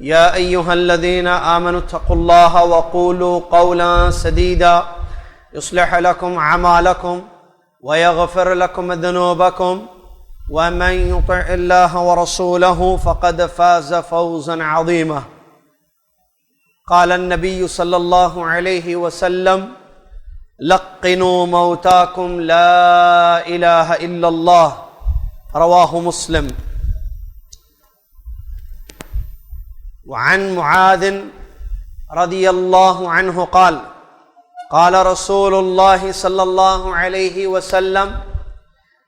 يا أيها الذين آمنوا اتقوا الله وقولوا قولا سديدا يصلح لكم أعمالكم ويغفر لكم ذنوبكم ومن يطع الله ورسوله فقد فاز فوزا عظيما. قال النبي صلى الله عليه وسلم: لقنوا موتاكم لا إله إلا الله. رواه مسلم. وعن معاذ رضي الله عنه قال: قال رسول الله صلى الله عليه وسلم: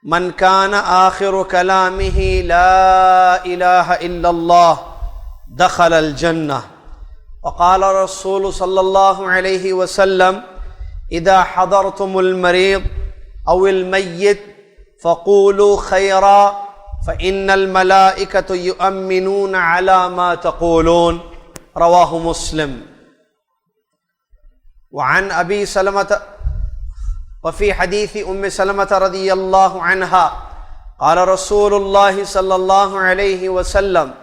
من كان آخر كلامه لا إله إلا الله دخل الجنة. وقال الرسول صلى الله عليه وسلم: إذا حضرتم المريض أو الميت فقولوا خيرا فإن الملائكة يؤمنون على ما تقولون. رواه مسلم. وعن أبي سلمة وفي حديث أم سلمة رضي الله عنها قال رسول الله صلى الله عليه وسلم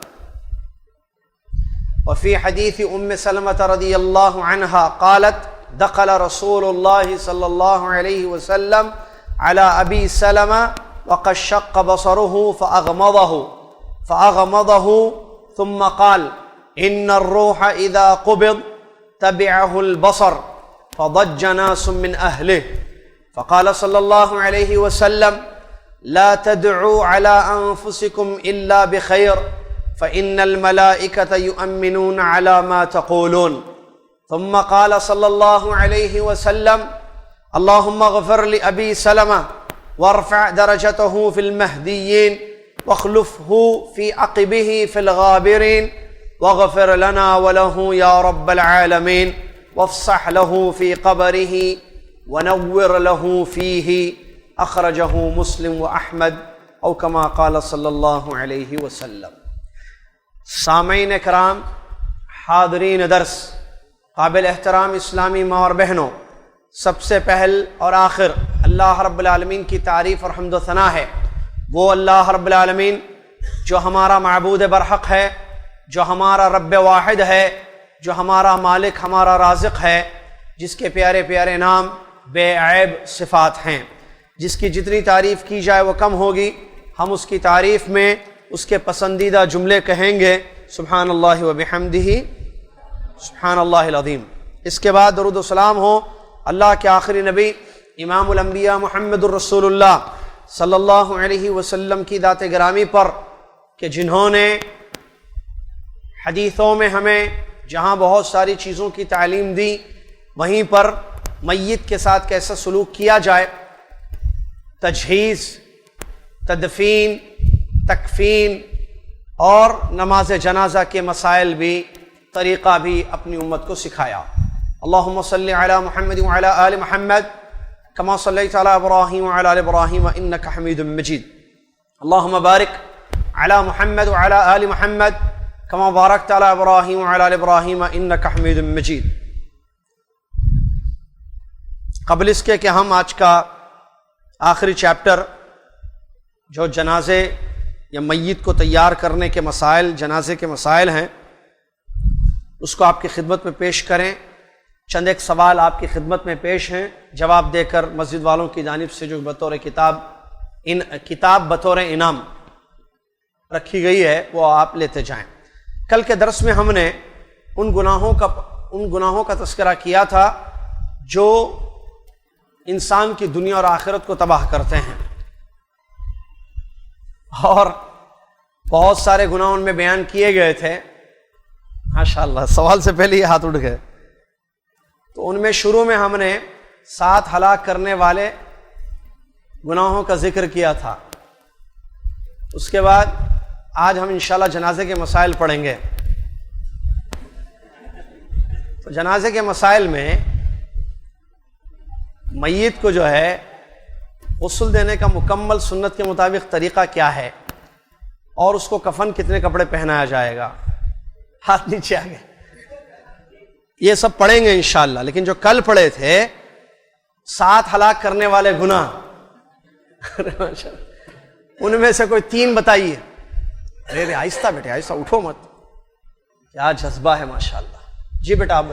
وفي حديث أم سلمة رضي الله عنها قالت: دخل رسول الله صلى الله عليه وسلم على أبي سلمة وقد شق بصره فأغمضه ثم قال: إن الروح إذا قبض تبعه البصر فضج ناس من أهله. فقال صلى الله عليه وسلم: لا تدعوا على أنفسكم إلا بخير فإن الملائكة يؤمنون على ما تقولون. ثم قال صلى الله عليه وسلم: اللهم اغفر لأبي سلمة وارفع درجته في المهديين واخلفه في عقبه في الغابرين واغفر لنا وله يا رب العالمين وافصح له في قبره ونور له فيه. اخرجه مسلم واحمد او كما قال صلی اللہ علیہ وسلم. سامعین کرام، حاضرین درس، قابل احترام اسلامی ماں اور بہنوں، سب سے پہل اور آخر اللہ رب العالمین کی تعریف اور حمد و ثنا ہے. وہ اللہ رب العالمین جو ہمارا معبود برحق ہے، جو ہمارا رب واحد ہے، جو ہمارا مالک، ہمارا رازق ہے، جس کے پیارے پیارے نام بے عیب صفات ہیں، جس کی جتنی تعریف کی جائے وہ کم ہوگی. ہم اس کی تعریف میں اس کے پسندیدہ جملے کہیں گے: سبحان اللہ و بحمدہ سبحان اللہ العظیم. اس کے بعد درود و سلام ہو اللہ کے آخری نبی امام الانبیاء محمد الرسول اللہ صلی اللہ علیہ وسلم کی ذات گرامی پر، کہ جنہوں نے حدیثوں میں ہمیں جہاں بہت ساری چیزوں کی تعلیم دی، وہیں پر میت کے ساتھ کیسا سلوک کیا جائے، تجہیز، تدفین، تکفین اور نماز جنازہ کے مسائل بھی، طریقہ بھی اپنی امت کو سکھایا. اللہم صلی علی محمد وعلی آل محمد کما صلیت علی ابراہیم وعلی آل ابراہیم انک حمید مجید. اللہم بارک علی محمد وعلی آل محمد کما بارکت علی ابراہیم وعلی آل ابراہیم انک حمید مجید. قبل اس کے کہ ہم آج کا آخری چیپٹر جو جنازے یا میت کو تیار کرنے کے مسائل، جنازے کے مسائل ہیں، اس کو آپ کی خدمت میں پیش کریں. چند ایک سوال آپ کی خدمت میں پیش ہیں، جواب دے کر مسجد والوں کی جانب سے جو بطور کتاب بطور انعام رکھی گئی ہے وہ آپ لیتے جائیں. کل کے درس میں ہم نے ان گناہوں کا تذکرہ کیا تھا جو انسان کی دنیا اور آخرت کو تباہ کرتے ہیں، اور بہت سارے گناہ ان میں بیان کیے گئے تھے. ماشاءاللہ، سوال سے پہلے یہ ہاتھ اٹھ گئے. تو ان میں شروع میں ہم نے 7 ہلاک کرنے والے گناہوں کا ذکر کیا تھا. اس کے بعد آج ہم انشاءاللہ جنازے کے مسائل پڑھیں گے. تو جنازے کے مسائل میں میت کو جو ہے غسل دینے کا مکمل سنت کے مطابق طریقہ کیا ہے، اور اس کو کفن کتنے کپڑے پہنایا جائے گا. ہاتھ نیچے آ گئے. یہ سب پڑھیں گے انشاءاللہ. لیکن جو کل پڑھے تھے 7 ہلاک کرنے والے گناہ، ان میں سے کوئی 3 بتائیے. ارے آہستہ بیٹے، آہستہ، اٹھو مت. کیا جذبہ ہے ماشاء اللہ. جی بیٹا آپ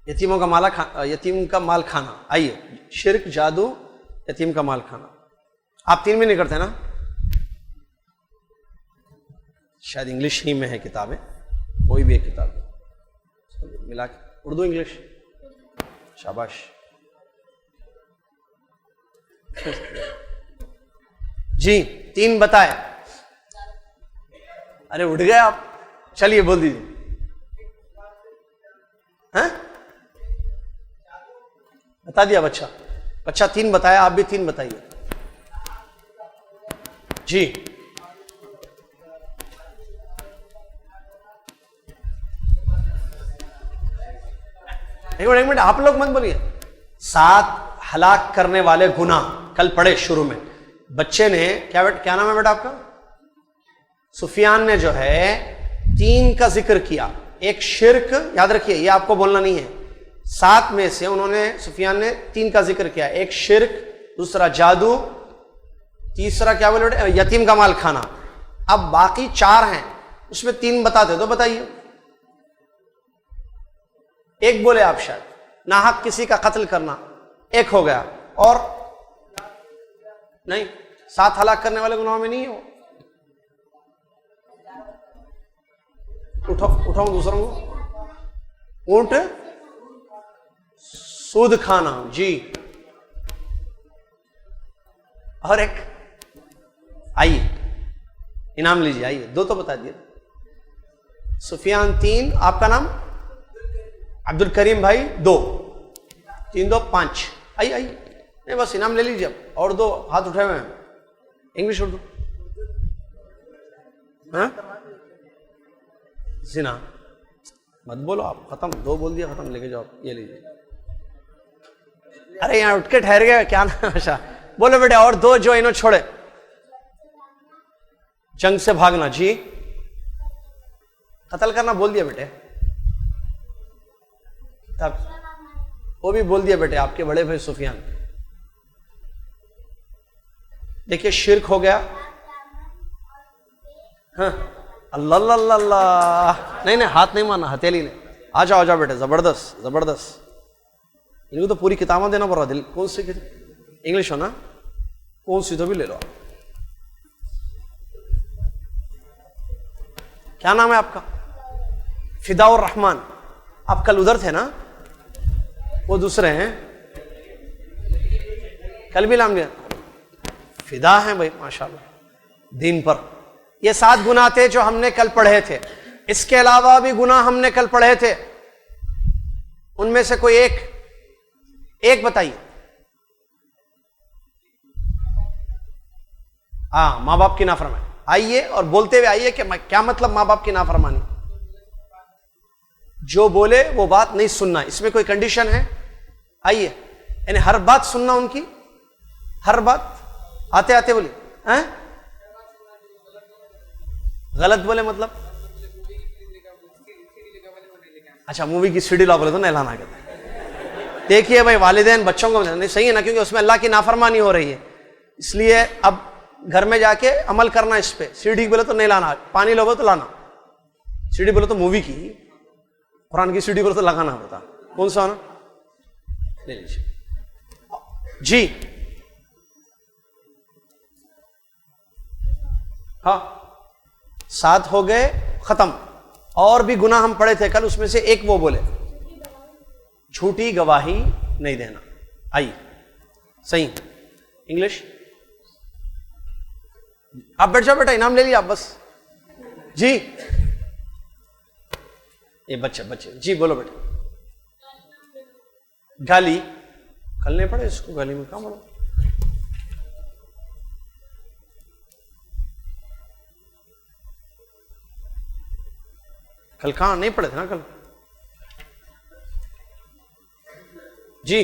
یتیموں کا یتیم کا مال کھانا. آئیے, شرک, جادو, یتیم کا مال کھانا. آپ تین بھی نہیں کرتے نا؟ شاید انگلش ہی میں ہے کتابیں, کوئی بھی ایک کتاب ملا کے, اردو انگلش. شاباش. جی تین بتائے. ارے اٹھ گئے آپ, چلیے بول دیجیے. ہاں بتا دیا بچہ تین بتایا, آپ بھی تین بتائیے. جی ایک منٹ آپ لوگ مت بولیے. 7 ہلاک کرنے والے گناہ کل پڑھے شروع میں. بچے نے کیا نام ہے بیٹا آپ کا؟ سفیان نے جو ہے 3 کا ذکر کیا. ایک شرک, یاد رکھیے یہ آپ کو بولنا نہیں ہے. 7 میں سے انہوں نے, سفیان نے 3 کا ذکر کیا. ایک شرک, دوسرا جادو, تیسرا کیا بولے بیٹے, یتیم کا مال کھانا. اب باقی 4 ہیں, اس میں 3 بتاتے تو بتائیے. ایک بولے آپ شاید, ناحق کسی کا قتل کرنا, ایک ہو گیا. اور نہیں, 7 ہلاک کرنے والے گناہوں میں نہیں ہو. اٹھاؤں دوسروں کو. اونٹ, سود کھانا. جی اور ایک, آئیے انعام لیجیے. آئیے 2 تو بتا دیے. سفیان 3, آپ کا نام عبد الکریم بھائی 2, 3 2 5. آئیے نہیں بس انعام لے لیجیے. اور 2 ہاتھ اٹھائے ہوئے ہیں. انگلش اردو. ہاں زنا مت بولو آپ, ختم. 2 بول دیا, ختم. لے کے جاؤ, یہ لیجیے. ارے یہاں اٹھ کے ٹھہر گئے, کیا نام. اچھا بولو بیٹے. اور 2 جو انہوں چھوڑے. جنگ سے بھاگنا. جی قتل کرنا بول دیا بیٹے. تب وہ بھی بول دیا بیٹے, آپ کے بڑے بھائی سفیان. دیکھیے شرک ہو گیا. ہاں اللہ اللہ اللہ اللہ. نہیں ہاتھ نہیں مارنا, ہتھیلی نے. آ جاؤ بیٹے. زبردست زبردست. ان کو تو پوری کتابیں دینا پڑ رہا. دل کون سی انگلش ہو نا, کون سی تو بھی لے لو. کیا نام ہے آپ کا؟ فدا الرحمان. آپ کل ادھر تھے نا, وہ دوسرے ہیں. کل بھی نام لیا. فدا ہیں بھائی ماشاءاللہ دین پر. یہ 7 گناہ تھے جو ہم نے کل پڑھے تھے. اس کے علاوہ بھی گناہ ہم نے کل پڑھے تھے. ان میں سے کوئی ایک بتائیے. ہاں ماں باپ کی نافرمانی. آئیے اور بولتے ہوئے آئیے کہ کیا مطلب ماں باپ کی نافرمانی. جو بولے وہ بات نہیں سننا. اس میں کوئی کنڈیشن ہے؟ آئیے, یعنی ہر بات سننا ان کی, ہر بات. آتے بولے غلط بولے مطلب. اچھا مووی کی سیڈی لا بولے تو نہیں لانا. کہتا دیکھیے بھائی والدین بچوں کو نہیں صحیح ہے نا, کیونکہ اس میں اللہ کی نافرمانی ہو رہی ہے. اس لیے اب گھر میں جا کے عمل کرنا اس پہ. سیڈی بولے تو نہیں لانا, پانی لو تو لانا. سیڈی بولے تو مووی کی, قرآن کی سیڈی بولے تو لگانا ہوتا. کون سا ہونا لے لیجیے. جی ہاں 7 ہو گئے, ختم. اور بھی گناہ ہم پڑھے تھے کل, اس میں سے ایک وہ بولے جھوٹی گواہی نہیں دینا. آئیے صحیح انگلش. آپ بیٹھ جاؤ بیٹا, انعام لے لیا آپ بس. جی یہ بچے جی بولو بیٹا. گالی کل نہیں پڑھے اس کو, گالی میں کہاں پڑھو. کل کہاں نہیں پڑھے تھے نا کل. جی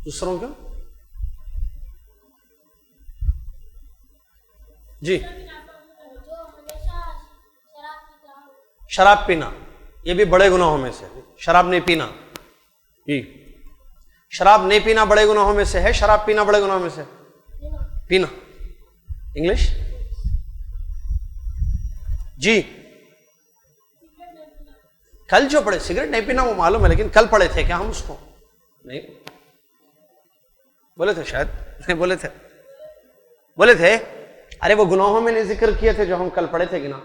دوسروں کا جی شراب پینا یہ بھی بڑے گناہوں میں سے. شراب نہیں پینا جی شراب نہیں پینا بڑے گناہوں میں سے ہے. شراب پینا بڑے گناہوں میں سے پینا. انگلش جی کل جو پڑھے سگریٹ نہیں پینا وہ معلوم ہے لیکن کل پڑھے تھے کیا ہم اس کو نہیں بولے تھے شاید نہیں بولے تھے ارے وہ گناہوں میں نے ذکر کیے تھے جو ہم کل پڑھے تھے کہ نا.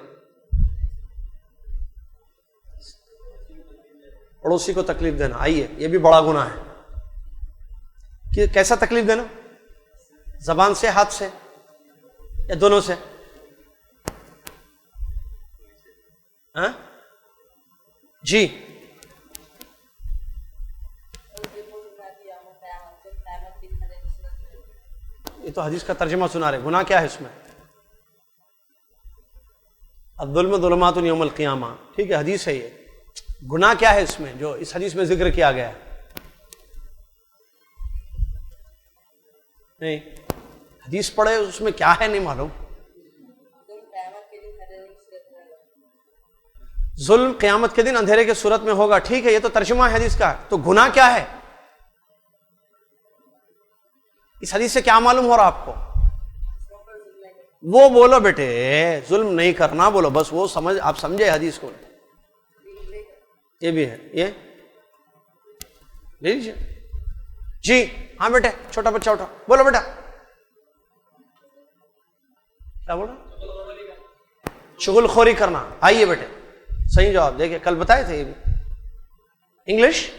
پڑوسی کو تکلیف دینا آئیے یہ بھی بڑا گناہ ہے. کہ کیسا تکلیف دینا؟ زبان سے ہاتھ سے یا دونوں سے؟ ہاں جی یہ تو حدیث کا ترجمہ سنا رہے. گناہ کیا ہے اس میں؟ الظلم ظلمات یوم القیامہ. ٹھیک ہے حدیث ہے. یہ گناہ کیا ہے اس میں جو اس حدیث میں ذکر کیا گیا ہے؟ نہیں حدیث پڑھے اس میں کیا ہے نہیں معلوم. ظلم قیامت کے دن اندھیرے کے صورت میں ہوگا. ٹھیک ہے یہ تو ترجمہ ہے حدیث کا. تو گناہ کیا ہے اس حدیث سے؟ کیا معلوم ہو رہا آپ کو؟ وہ بولو بیٹے ظلم نہیں کرنا بولو بس. وہ سمجھ آپ سمجھے حدیث کو. یہ بھی ہے یہ لے لیجیے جی. ہاں بیٹے چھوٹا بچہ اٹھا بولو بیٹا کیا بولا؟ شغل خوری کرنا. آئیے بیٹے صحیح جواب دیکھیں کل بتائے تھے یہ بھی. انگلش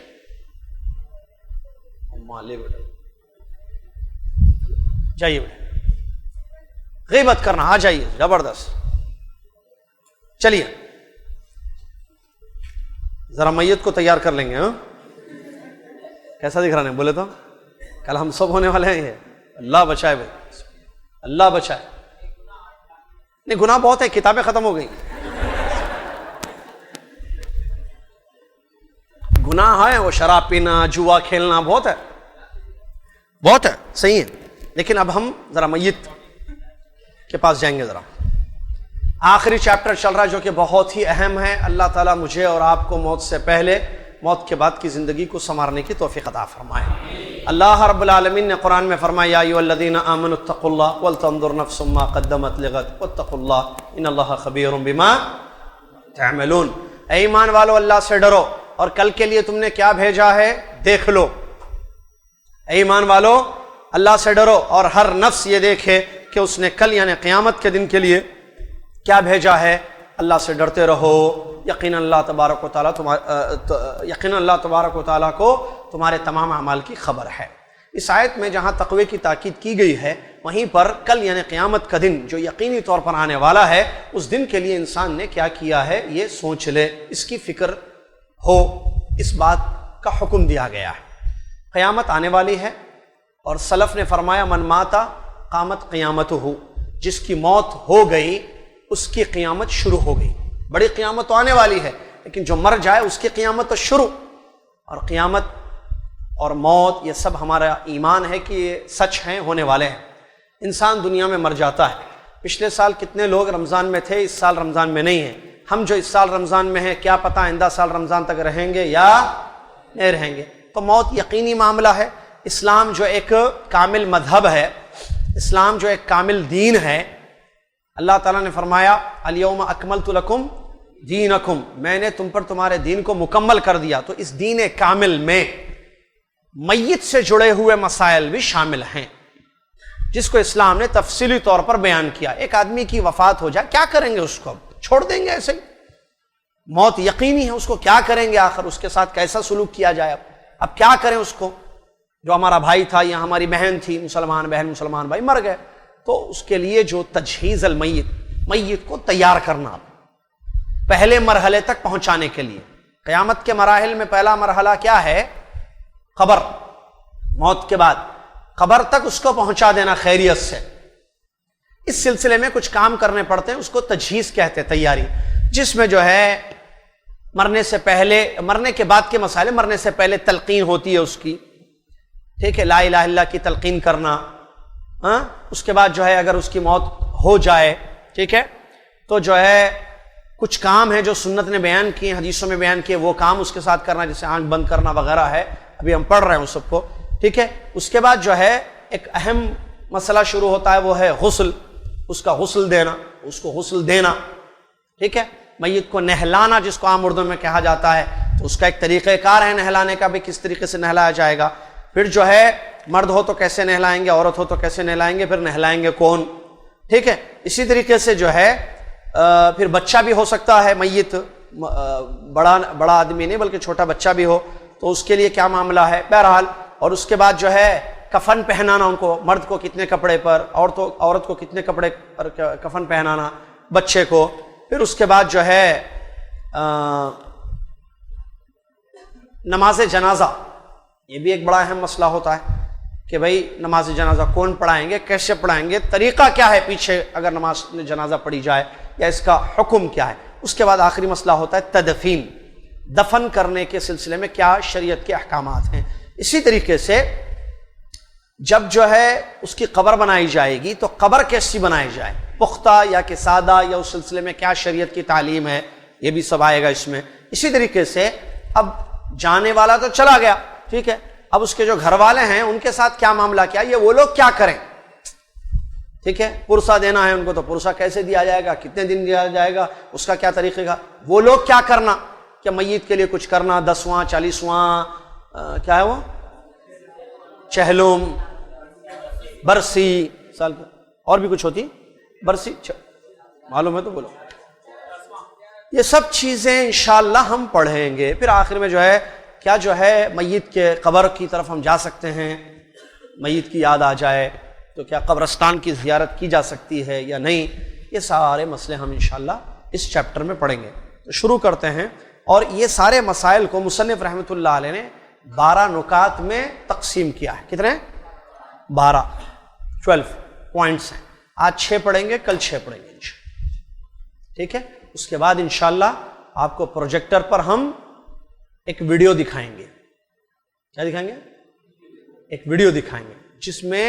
مالے بیٹا جائیے بیٹے. غیبت کرنا آ جائیے زبردست. چلیے ذرا میت کو تیار کر لیں گے. ہاں کیسا دکھ رہا نہیں بولے تو کل ہم سب ہونے والے ہیں. اللہ بچائے بھائی اللہ بچائے. نہیں گناہ بہت ہے کتابیں ختم ہو گئی. گناہ ہے وہ شراب پینا جوا کھیلنا بہت ہے صحیح ہے. لیکن اب ہم ذرا میت کے پاس جائیں گے. ذرا آخری چیپٹر چل رہا ہے جو کہ بہت ہی اہم ہے. اللہ تعالیٰ مجھے اور آپ کو موت سے پہلے موت کے بعد کی زندگی کو سنوارنے کی توفیق عطا فرمائے. اللہ رب العالمین نے قرآن میں فرمایا یا ایھا الذین آمنوا اتقوا اللہ ولتنظر نفس ما قدمت لغد واتقوا اللہ ان اللہ خبیر بما تعملون. اے ایمان والو اللہ سے ڈرو اور کل کے لیے تم نے کیا بھیجا ہے دیکھ لو. اے ایمان والو اللہ سے ڈرو اور ہر نفس یہ دیکھے کہ اس نے کل یعنی قیامت کے دن کے لیے کیا بھیجا ہے. اللہ سے ڈرتے رہو. یقینا اللہ تبارک و تعالیٰ کو تمہارے تمام اعمال کی خبر ہے. اس آیت میں جہاں تقوی کی تاکید کی گئی ہے وہیں پر کل یعنی قیامت کا دن جو یقینی طور پر آنے والا ہے اس دن کے لیے انسان نے کیا کیا ہے یہ سوچ لے, اس کی فکر ہو. اس بات کا حکم دیا گیا ہے. قیامت آنے والی ہے اور سلف نے فرمایا من ماتا قامت قیامتہ. جس کی موت ہو گئی اس کی قیامت شروع ہو گئی. بڑی قیامت تو آنے والی ہے لیکن جو مر جائے اس کی قیامت تو شروع. اور قیامت اور موت یہ سب ہمارا ایمان ہے کہ یہ سچ ہیں ہونے والے ہیں. انسان دنیا میں مر جاتا ہے. پچھلے سال کتنے لوگ رمضان میں تھے اس سال رمضان میں نہیں ہیں. ہم جو اس سال رمضان میں ہیں کیا پتہ آئندہ سال رمضان تک رہیں گے یا نہیں رہیں گے. تو موت یقینی معاملہ ہے. اسلام جو ایک کامل مذہب ہے, اسلام جو ایک کامل دین ہے, اللہ تعالیٰ نے فرمایا الیوم اکملت لکم دینکم, میں نے تم پر تمہارے دین کو مکمل کر دیا. تو اس دین کامل میں میت سے جڑے ہوئے مسائل بھی شامل ہیں جس کو اسلام نے تفصیلی طور پر بیان کیا. ایک آدمی کی وفات ہو جائے کیا کریں گے, اس کو چھوڑ دیں گے ایسے ہی؟ موت یقینی ہے, اس کو کیا کریں گے آخر, اس کے ساتھ کیسا سلوک کیا جائے. اب کیا کریں اس کو, جو ہمارا بھائی تھا یا ہماری بہن تھی, مسلمان بہن مسلمان بھائی مر گئے, تو اس کے لیے جو تجہیز المیت, میت کو تیار کرنا پہلے مرحلے تک پہنچانے کے لیے. قیامت کے مراحل میں پہلا مرحلہ کیا ہے؟ قبر. موت کے بعد قبر تک اس کو پہنچا دینا خیریت سے. اس سلسلے میں کچھ کام کرنے پڑتے ہیں, اس کو تجہیز کہتے ہیں, تیاری, جس میں جو ہے مرنے سے پہلے, مرنے کے بعد کے مسائل. مرنے سے پہلے تلقین ہوتی ہے اس کی, ٹھیک ہے, لا الہ الا اللہ کی تلقین کرنا. اس کے بعد جو ہے اگر اس کی موت ہو جائے، ٹھیک ہے، تو جو ہے کچھ کام ہے جو سنت نے بیان کیے، حدیثوں میں بیان کیے، وہ کام اس کے ساتھ کرنا، جیسے آنکھ بند کرنا وغیرہ ہے، ابھی ہم پڑھ رہے ہیں اس سب کو، ٹھیک ہے۔ اس کے بعد جو ہے ایک اہم مسئلہ شروع ہوتا ہے، وہ ہے غسل، اس کا غسل دینا، اس کو غسل دینا، ٹھیک ہے، میت کو نہلانا جس کو عام اردو میں کہا جاتا ہے، تو اس کا ایک طریقہ کار ہے نہلانے کا بھی، کس طریقے سے نہلایا جائے گا، پھر جو ہے مرد ہو تو کیسے نہلائیں گے، عورت ہو تو کیسے نہلائیں گے، پھر نہلائیں گے کون، ٹھیک ہے۔ اسی طریقے سے جو ہے پھر بچہ بھی ہو سکتا ہے، میت بڑا آدمی نہیں بلکہ چھوٹا بچہ بھی ہو تو اس کے لیے کیا معاملہ ہے، بہرحال۔ اور اس کے بعد جو ہے کفن پہنانا، ان کو مرد کو کتنے کپڑے پر، عورت کو کتنے کپڑے پر کفن پہنانا بچے کو، پھر اس کے بعد جو ہے نماز جنازہ، یہ بھی ایک بڑا اہم مسئلہ ہوتا ہے کہ بھائی نماز جنازہ کون پڑھائیں گے، کیسے پڑھائیں گے، طریقہ کیا ہے پیچھے اگر نماز جنازہ پڑھی جائے، یا اس کا حکم کیا ہے۔ اس کے بعد آخری مسئلہ ہوتا ہے تدفین، دفن کرنے کے سلسلے میں کیا شریعت کے احکامات ہیں۔ اسی طریقے سے جب جو ہے اس کی قبر بنائی جائے گی تو قبر کیسی بنائی جائے، پختہ یا کہ سادہ، یا اس سلسلے میں کیا شریعت کی تعلیم ہے، یہ بھی سب آئے گا اس میں۔ اسی طریقے سے اب جانے والا تو چلا گیا، ٹھیک ہے، اب اس کے جو گھر والے ہیں ان کے ساتھ کیا معاملہ کیا، یہ وہ لوگ کیا کریں، ٹھیک ہے، پرسہ دینا ہے ان کو تو پرسہ کیسے دیا جائے گا، کتنے دن دیا جائے گا، اس کا کیا طریقے گا، وہ لوگ کیا کرنا، کیا میت کے لیے کچھ کرنا، 10واں 40واں کیا ہے وہ چہلم، برسی، سال اور بھی کچھ ہوتی، برسی معلوم ہے تو بولو، یہ سب چیزیں انشاءاللہ ہم پڑھیں گے۔ پھر آخر میں جو ہے کیا جو ہے میت کے قبر کی طرف ہم جا سکتے ہیں، میت کی یاد آ جائے تو کیا قبرستان کی زیارت کی جا سکتی ہے یا نہیں، یہ سارے مسئلے ہم انشاءاللہ اس چیپٹر میں پڑھیں گے۔ تو شروع کرتے ہیں، اور یہ سارے مسائل کو مصنف رحمۃ اللہ علیہ نے 12 نکات میں تقسیم کیا ہے۔ کتنے؟ 12 پوائنٹس ہیں۔ آج 6 پڑھیں گے، کل 6 پڑھیں گے انشاءاللہ، ٹھیک ہے۔ اس کے بعد انشاءاللہ آپ کو پروجیکٹر پر ہم ایک ویڈیو دکھائیں گے۔ کیا دکھائیں گے؟ ایک ویڈیو دکھائیں گے جس میں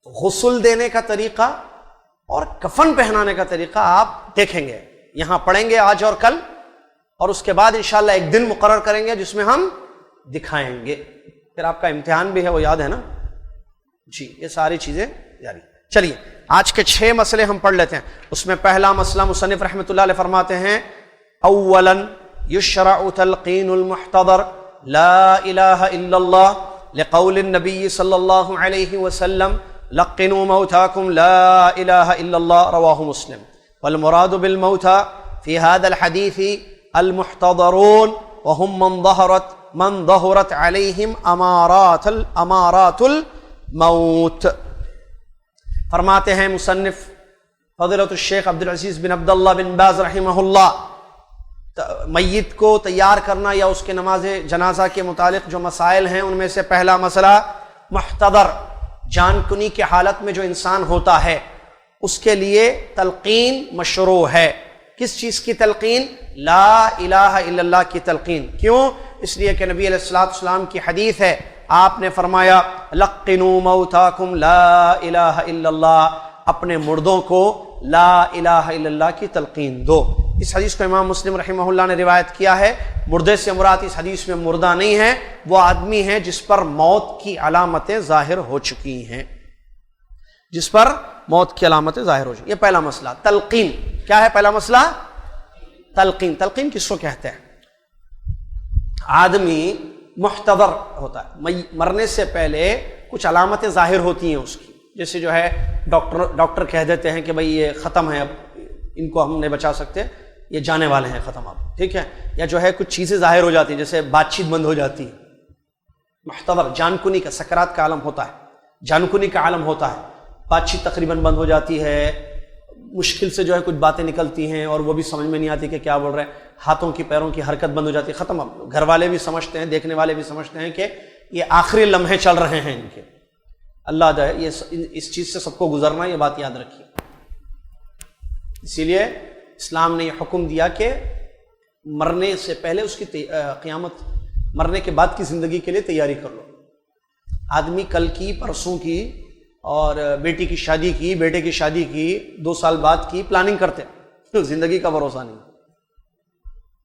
غسل دینے کا طریقہ اور کفن پہنانے کا طریقہ آپ دیکھیں گے، یہاں پڑھیں گے آج اور کل، اور اس کے بعد انشاءاللہ ایک دن مقرر کریں گے جس میں ہم دکھائیں گے۔ پھر آپ کا امتحان بھی ہے، وہ یاد ہے نا جی، یہ ساری چیزیں جاری۔ چلیے آج کے 6 مسئلے ہم پڑھ لیتے ہیں۔ اس میں پہلا مسئلہ مصنف رحمۃ اللہ علیہ فرماتے ہیں، اولا یشرع تلقین المحتضر لا الہ الا اللہ لقول النبی صلی اللہ علیہ وسلم لقنوا موتاکم لا الہ الا اللہ، رواہ مسلم۔ والمراد بالموتى في هذا الحديث المحتضرون وهم من ظهرت عليهم امارات الموت۔ فرماتے ہیں مصنف فضیلۃ الشیخ عبدالعزیز بن عبداللہ بن باز رحمہ اللہ، میت کو تیار کرنا یا اس کے نماز جنازہ کے متعلق جو مسائل ہیں ان میں سے پہلا مسئلہ محتضر، جان کنی کی حالت میں جو انسان ہوتا ہے اس کے لیے تلقین مشروع ہے۔ کس چیز کی تلقین؟ لا الہ الا اللہ کی تلقین۔ کیوں؟ اس لیے کہ نبی علیہ الصلوۃ والسلام کی حدیث ہے، آپ نے فرمایا لقنوا موتاکم لا الہ الا اللہ، اپنے مردوں کو لا الہ الا اللہ کی تلقین دو۔ اس حدیث کو امام مسلم رحمہ اللہ نے روایت کیا ہے۔ مردے سے مراد اس حدیث میں مردہ نہیں ہے، وہ آدمی ہے جس پر موت کی علامتیں ظاہر ہو چکی ہیں، جس پر موت کی علامتیں ظاہر ہو چکی۔ یہ پہلا مسئلہ تلقین۔ کیا ہے پہلا مسئلہ؟ تلقین۔ تلقین کس کو کہتے ہیں؟ آدمی محتضر ہوتا ہے، مرنے سے پہلے کچھ علامتیں ظاہر ہوتی ہیں اس کی، جیسے جو ہے ڈاکٹر کہہ دیتے ہیں کہ بھئی یہ ختم ہے، اب ان کو ہم نہیں بچا سکتے، یہ جانے والے ہیں، ختم اب، ٹھیک ہے۔ یا جو ہے کچھ چیزیں ظاہر ہو جاتی ہیں، جیسے بات چیت بند ہو جاتی ہے۔ محتضر جان کنی کا، سکرات کا عالم ہوتا ہے، جان کنی کا عالم ہوتا ہے، بات چیت تقریباً بند ہو جاتی ہے، مشکل سے جو ہے کچھ باتیں نکلتی ہیں اور وہ بھی سمجھ میں نہیں آتی کہ کیا بول رہے ہیں، ہاتھوں کی پیروں کی حرکت بند ہو جاتی ہے، ختم۔ اب گھر والے بھی سمجھتے ہیں، دیکھنے والے بھی سمجھتے ہیں کہ یہ آخری لمحے چل رہے ہیں ان کے۔ اللہ دے یہ اس چیز سے سب کو گزرنا، یہ بات یاد رکھیے۔ اسی لیے اسلام نے یہ حکم دیا کہ مرنے سے پہلے اس کی قیامت، مرنے کے بعد کی زندگی کے لیے تیاری کر لو۔ آدمی کل کی، پرسوں کی اور بیٹی کی شادی کی، بیٹے کی شادی کی، 2 سال بعد کی پلاننگ کرتے ہیں، زندگی کا بھروسہ نہیں،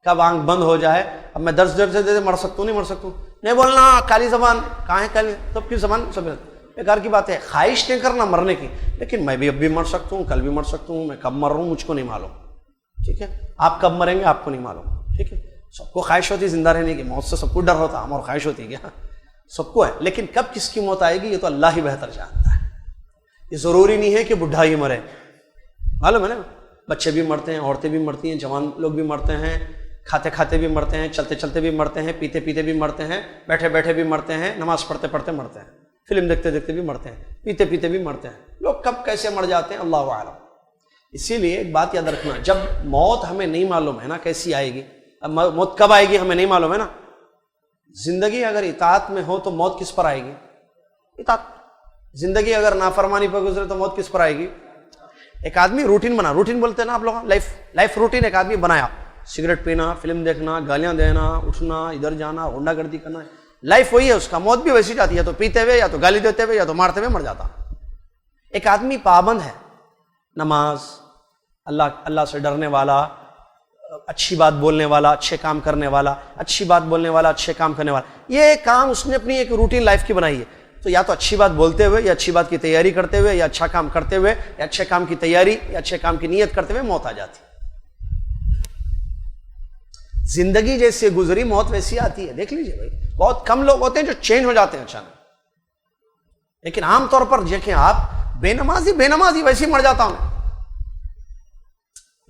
کب آنکھ بند ہو جائے، اب میں درس دے مر سکتا ہوں نہیں مر سکتا ہوں، نہیں بولنا کالی زبان، کہاں ہے کالی، سب کی زبان سب بیکار کی بات ہے، خواہش نہیں کرنا مرنے کی، لیکن میں بھی اب بھی مر سکتا ہوں، کل بھی مر سکتا ہوں، میں کب مر رہا ہوں مجھ کو نہیں معلوم، ٹھیک ہے، آپ کب مریں گے آپ کو نہیں معلوم، ٹھیک ہے، سب کو خواہش ہوتی زندہ رہنے کی، موت سے سب کو ڈر ہوتا، ہم اور خواہش ہوتی ہے کیا، سب کو ہے، لیکن کب کس کی موت آئے گی یہ تو اللہ ہی بہتر جانتا ہے، یہ ضروری نہیں ہے کہ بڈھا ہی مرے، معلوم ہے نا، بچے بھی مرتے ہیں، عورتیں بھی مرتی ہیں، جوان لوگ بھی مرتے ہیں، کھاتے کھاتے بھی مرتے ہیں، چلتے چلتے بھی مرتے ہیں، پیتے پیتے بھی مرتے ہیں، بیٹھے بیٹھے بھی مرتے ہیں، نماز پڑھتے پڑھتے مرتے ہیں، فلم دیکھتے دیکھتے بھی مرتے ہیں، پیتے پیتے بھی مرتے ہیں، لوگ کب کیسے مر جاتے ہیں اللہ اعلم۔ اسی لیے ایک بات یاد رکھنا، جب موت ہمیں نہیں معلوم ہے نا کیسی آئے گی، اب موت کب آئے گی ہمیں نہیں معلوم ہے نا، زندگی اگر اطاعت میں ہو تو موت کس پر آئے گی؟ اطاعت۔ زندگی اگر نافرمانی پر گزرے تو موت کس پر آئے گی؟ ایک آدمی روٹین بنا، روٹین بولتے ہیں نا آپ لوگ، لائف روٹین ایک آدمی بنایا، سگریٹ پینا، فلم دیکھنا، گالیاں دینا، اٹھنا، ادھر جانا، غنڈہ گردی کرنا، لائف وہی ہے اس کا، موت بھی ویسی جاتی ہے، یا تو پیتے ہوئے، یا تو گالی دیتے ہوئے، یا تو مارتے ہوئے مر جاتا۔ ایک آدمی پابند ہے، نماز، اللہ سے ڈرنے والا، اچھی بات بولنے والا، اچھے کام کرنے والا، اچھی بات بولنے والا، اچھے کام کرنے والا، یہ کام اس نے اپنی ایک روٹین لائف کی بنائی ہے، تو یا تو اچھی بات بولتے ہوئے، یا اچھی بات کی تیاری کرتے ہوئے، یا اچھا کام کرتے ہوئے، یا اچھے کام کی تیاری یا اچھے کام کی نیت کرتے ہوئے موت آ جاتی۔ زندگی جیسے گزری موت ویسی آتی ہے، دیکھ لیجئے بھائی، بہت کم لوگ ہوتے ہیں جو چینج ہو جاتے ہیں اچانک، لیکن عام طور پر دیکھیں آپ، بے نمازی ویسے ہی مر جاتا ہوں،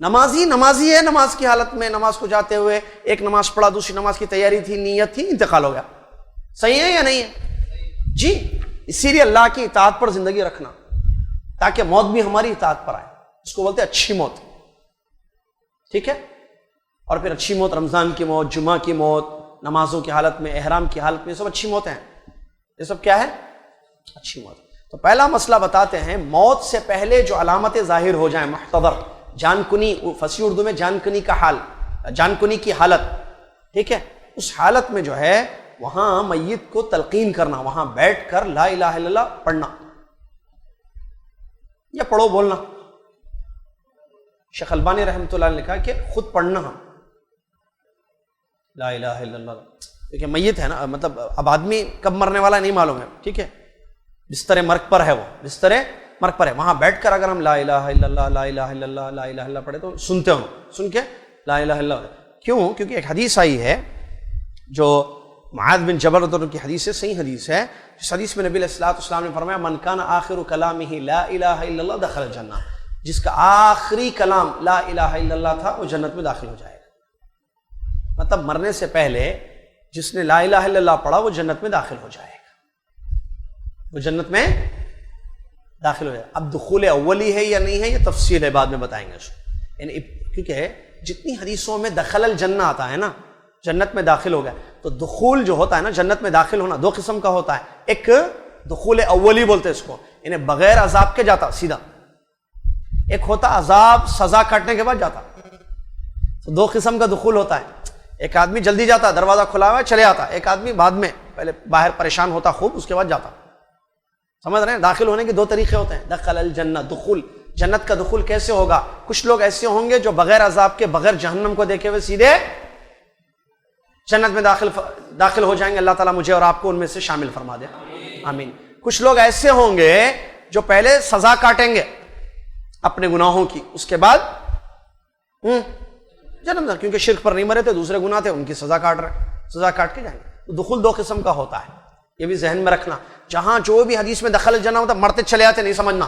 نمازی ہے، نماز کی حالت میں، نماز کو جاتے ہوئے، ایک نماز پڑھا، دوسری نماز کی تیاری تھی، نیت تھی، انتقال ہو گیا، صحیح ہے یا نہیں ہے؟ جی، اسی لیے اللہ کی اطاعت پر زندگی رکھنا، تاکہ موت بھی ہماری اطاعت پر آئے، اس کو بولتے ہیں اچھی موت، ٹھیک ہے، اور پھر اچھی موت، رمضان کی موت، جمعہ کی موت، نمازوں کی حالت میں، احرام کی حالت میں، یہ سب اچھی موتیں ہیں، یہ سب کیا ہے؟ اچھی موت۔ تو پہلا مسئلہ بتاتے ہیں، موت سے پہلے جو علامتیں ظاہر ہو جائیں، محتضر، جان کنی، فصیح اردو میں جان کنی کا حال، جان کنی کی حالت، ٹھیک ہے، اس حالت میں جو ہے وہاں میت کو تلقین کرنا، وہاں بیٹھ کر لا الہ الا اللہ پڑھنا یا پڑھو بولنا۔ شیخ البانی رحمۃ اللہ نے لکھا کہ خود پڑھنا ہم لا الہ الا اللہ، کیونکہ میت ہے نا، مطلب اب آدمی کب مرنے والا نہیں معلوم ہے، ٹھیک ہے، بستر مرگ پر ہے، وہ بستر مرگ پر ہے، وہاں بیٹھ کر اگر ہم لا الہ الا اللہ لا الہ الا اللہ لا الہ الا اللہ پڑھے تو سنتے ہوں، سن کے لا الہ الا اللہ، کیوں؟ کیونکہ ایک حدیث آئی ہے جو معاذ بن جبل رضی اللہ عنہ کی حدیث ہے، صحیح حدیث ہے، اس حدیث میں نبی علیہ الصلوۃ والسلام نے فرمایا من کان آخر کلامہ لا الہ الا اللہ دخل الجنہ، جس کا آخری کلام لا الہ الا اللہ تھا وہ جنت میں داخل ہو جائے گا، مطلب مرنے سے پہلے جس نے لا الہ الا اللہ پڑھا وہ جنت میں داخل ہو جائے گا، وہ جنت میں داخل ہو جائے گا۔ اب دخول اولی ہے یا نہیں ہے یہ تفصیل ہے، بعد میں بتائیں گے اس کو، یعنی کیونکہ جتنی حدیثوں میں دخل الجنہ آتا ہے نا، جنت میں داخل ہو گیا، تو دخول جو ہوتا ہے نا، جنت میں داخل ہونا 2 قسم کا ہوتا ہے، ایک دخول اولی بولتے ہیں اس کو، یعنی بغیر عذاب کے جاتا سیدھا، ایک ہوتا عذاب سزا کاٹنے کے بعد جاتا، تو 2 قسم کا دخول ہوتا ہے، ایک آدمی جلدی جاتا، دروازہ کھلا ہوا ہے چلے آتا، ایک آدمی بعد میں پہلے باہر پریشان ہوتا خوب، اس کے بعد جاتا، سمجھ رہے ہیں؟ داخل ہونے کے 2 طریقے ہوتے ہیں، دخل الجنہ، دخول، جنت کا دخول کیسے ہوگا؟ کچھ لوگ ایسے ہوں گے جو بغیر عذاب کے، بغیر جہنم کو دیکھے ہوئے سیدھے جنت میں داخل ہو جائیں گے، اللہ تعالیٰ مجھے اور آپ کو ان میں سے شامل فرما دے، آمین۔ کچھ لوگ ایسے ہوں گے جو پہلے سزا کاٹیں گے اپنے گناہوں کی، اس کے بعد جنم میں، کیونکہ شرک پر نہیں مرے تھے، دوسرے گناہ تھے، ان کی سزا کاٹ کے جائیں گے، تو دخول 2 قسم کا ہوتا ہے، یہ بھی ذہن میں رکھنا۔ جہاں جو بھی حدیث میں دخل الجنہ ہوتا مرتے چلے آتے نہیں سمجھنا،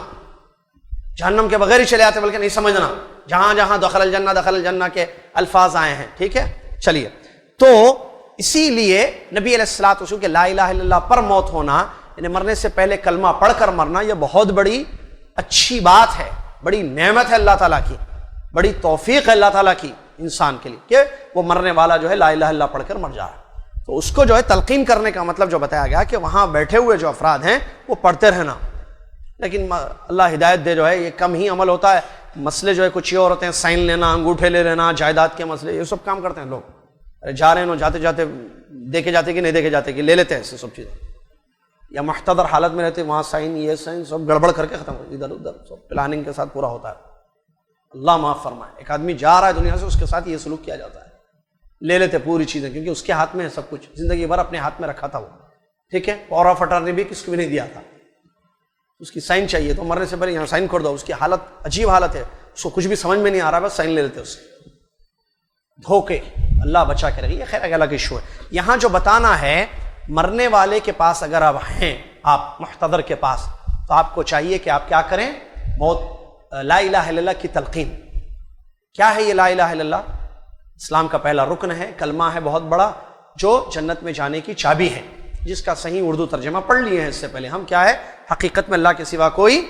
جہنم کے بغیر ہی چلے آتے بلکہ نہیں سمجھنا، جہاں جہاں دخل الجنہ کے الفاظ آئے ہیں، ٹھیک ہے، چلیے۔ تو اسی لیے نبی علیہ الصلوۃ والسلام کہ لا الہ الا اللہ پر موت ہونا، یعنی مرنے سے پہلے کلمہ پڑھ کر مرنا، یہ بہت بڑی اچھی بات ہے، بڑی نعمت ہے اللہ تعالیٰ کی، بڑی توفیق ہے اللہ تعالیٰ کی انسان کے لیے کہ وہ مرنے والا جو ہے لا الہ الا اللہ پڑھ کر مر جا رہا ہے، تو اس کو جو ہے تلقین کرنے کا مطلب جو بتایا گیا کہ وہاں بیٹھے ہوئے جو افراد ہیں وہ پڑھتے رہنا، لیکن اللہ ہدایت دے جو ہے یہ کم ہی عمل ہوتا ہے، مسئلے جو ہے کچھ اور ہوتے ہیں، سائن لینا، انگوٹھے لے لینا، جائیداد کے مسئلے، یہ سب کام کرتے ہیں لوگ، جا رہے ہیں جاتے جاتے دیکھے جاتے کہ نہیں دیکھے جاتے کہ لے لیتے ہیں ایسے سب چیزیں، یا محتضر حالت میں رہتے وہاں سائن یہ سائن سب گڑبڑ کر کے ختم ادھر ادھر سب پلاننگ کے ساتھ پورا ہوتا ہے. اللہ معاف فرمائے. ایک آدمی جا رہا ہے دنیا سے، اس کے ساتھ یہ سلوک کیا جاتا ہے، لے لیتے پوری چیزیں، کیونکہ اس کے ہاتھ میں ہے سب کچھ، زندگی بھر اپنے ہاتھ میں رکھا تھا وہ. ٹھیک ہے، پاور آف اٹارنی بھی کس کو بھی نہیں دیا تھا، اس کی سائن چاہیے تو مرنے سے پہلے یہاں سائن کر دو. اس کی حالت عجیب حالت ہے، اس کو کچھ بھی سمجھ میں نہیں آ رہا، بس سائن لے لیتے اس سے. دھوکے، اللہ بچا کے رکھے. یہ خیر الگ ایشو ہے. یہاں جو بتانا ہے، مرنے والے کے پاس اگر آپ ہیں، آپ محتضر کے پاس، تو آپ کو چاہیے کہ آپ کیا کریں؟ موت لا الہ الا اللہ کی تلقین. کیا ہے یہ لا الہ الا اللہ؟ اسلام کا پہلا رکن ہے، کلمہ ہے بہت بڑا، جو جنت میں جانے کی چابی ہے، جس کا صحیح اردو ترجمہ پڑھ لیے ہیں اس سے پہلے ہم. کیا ہے؟ حقیقت میں اللہ کے سوا کوئی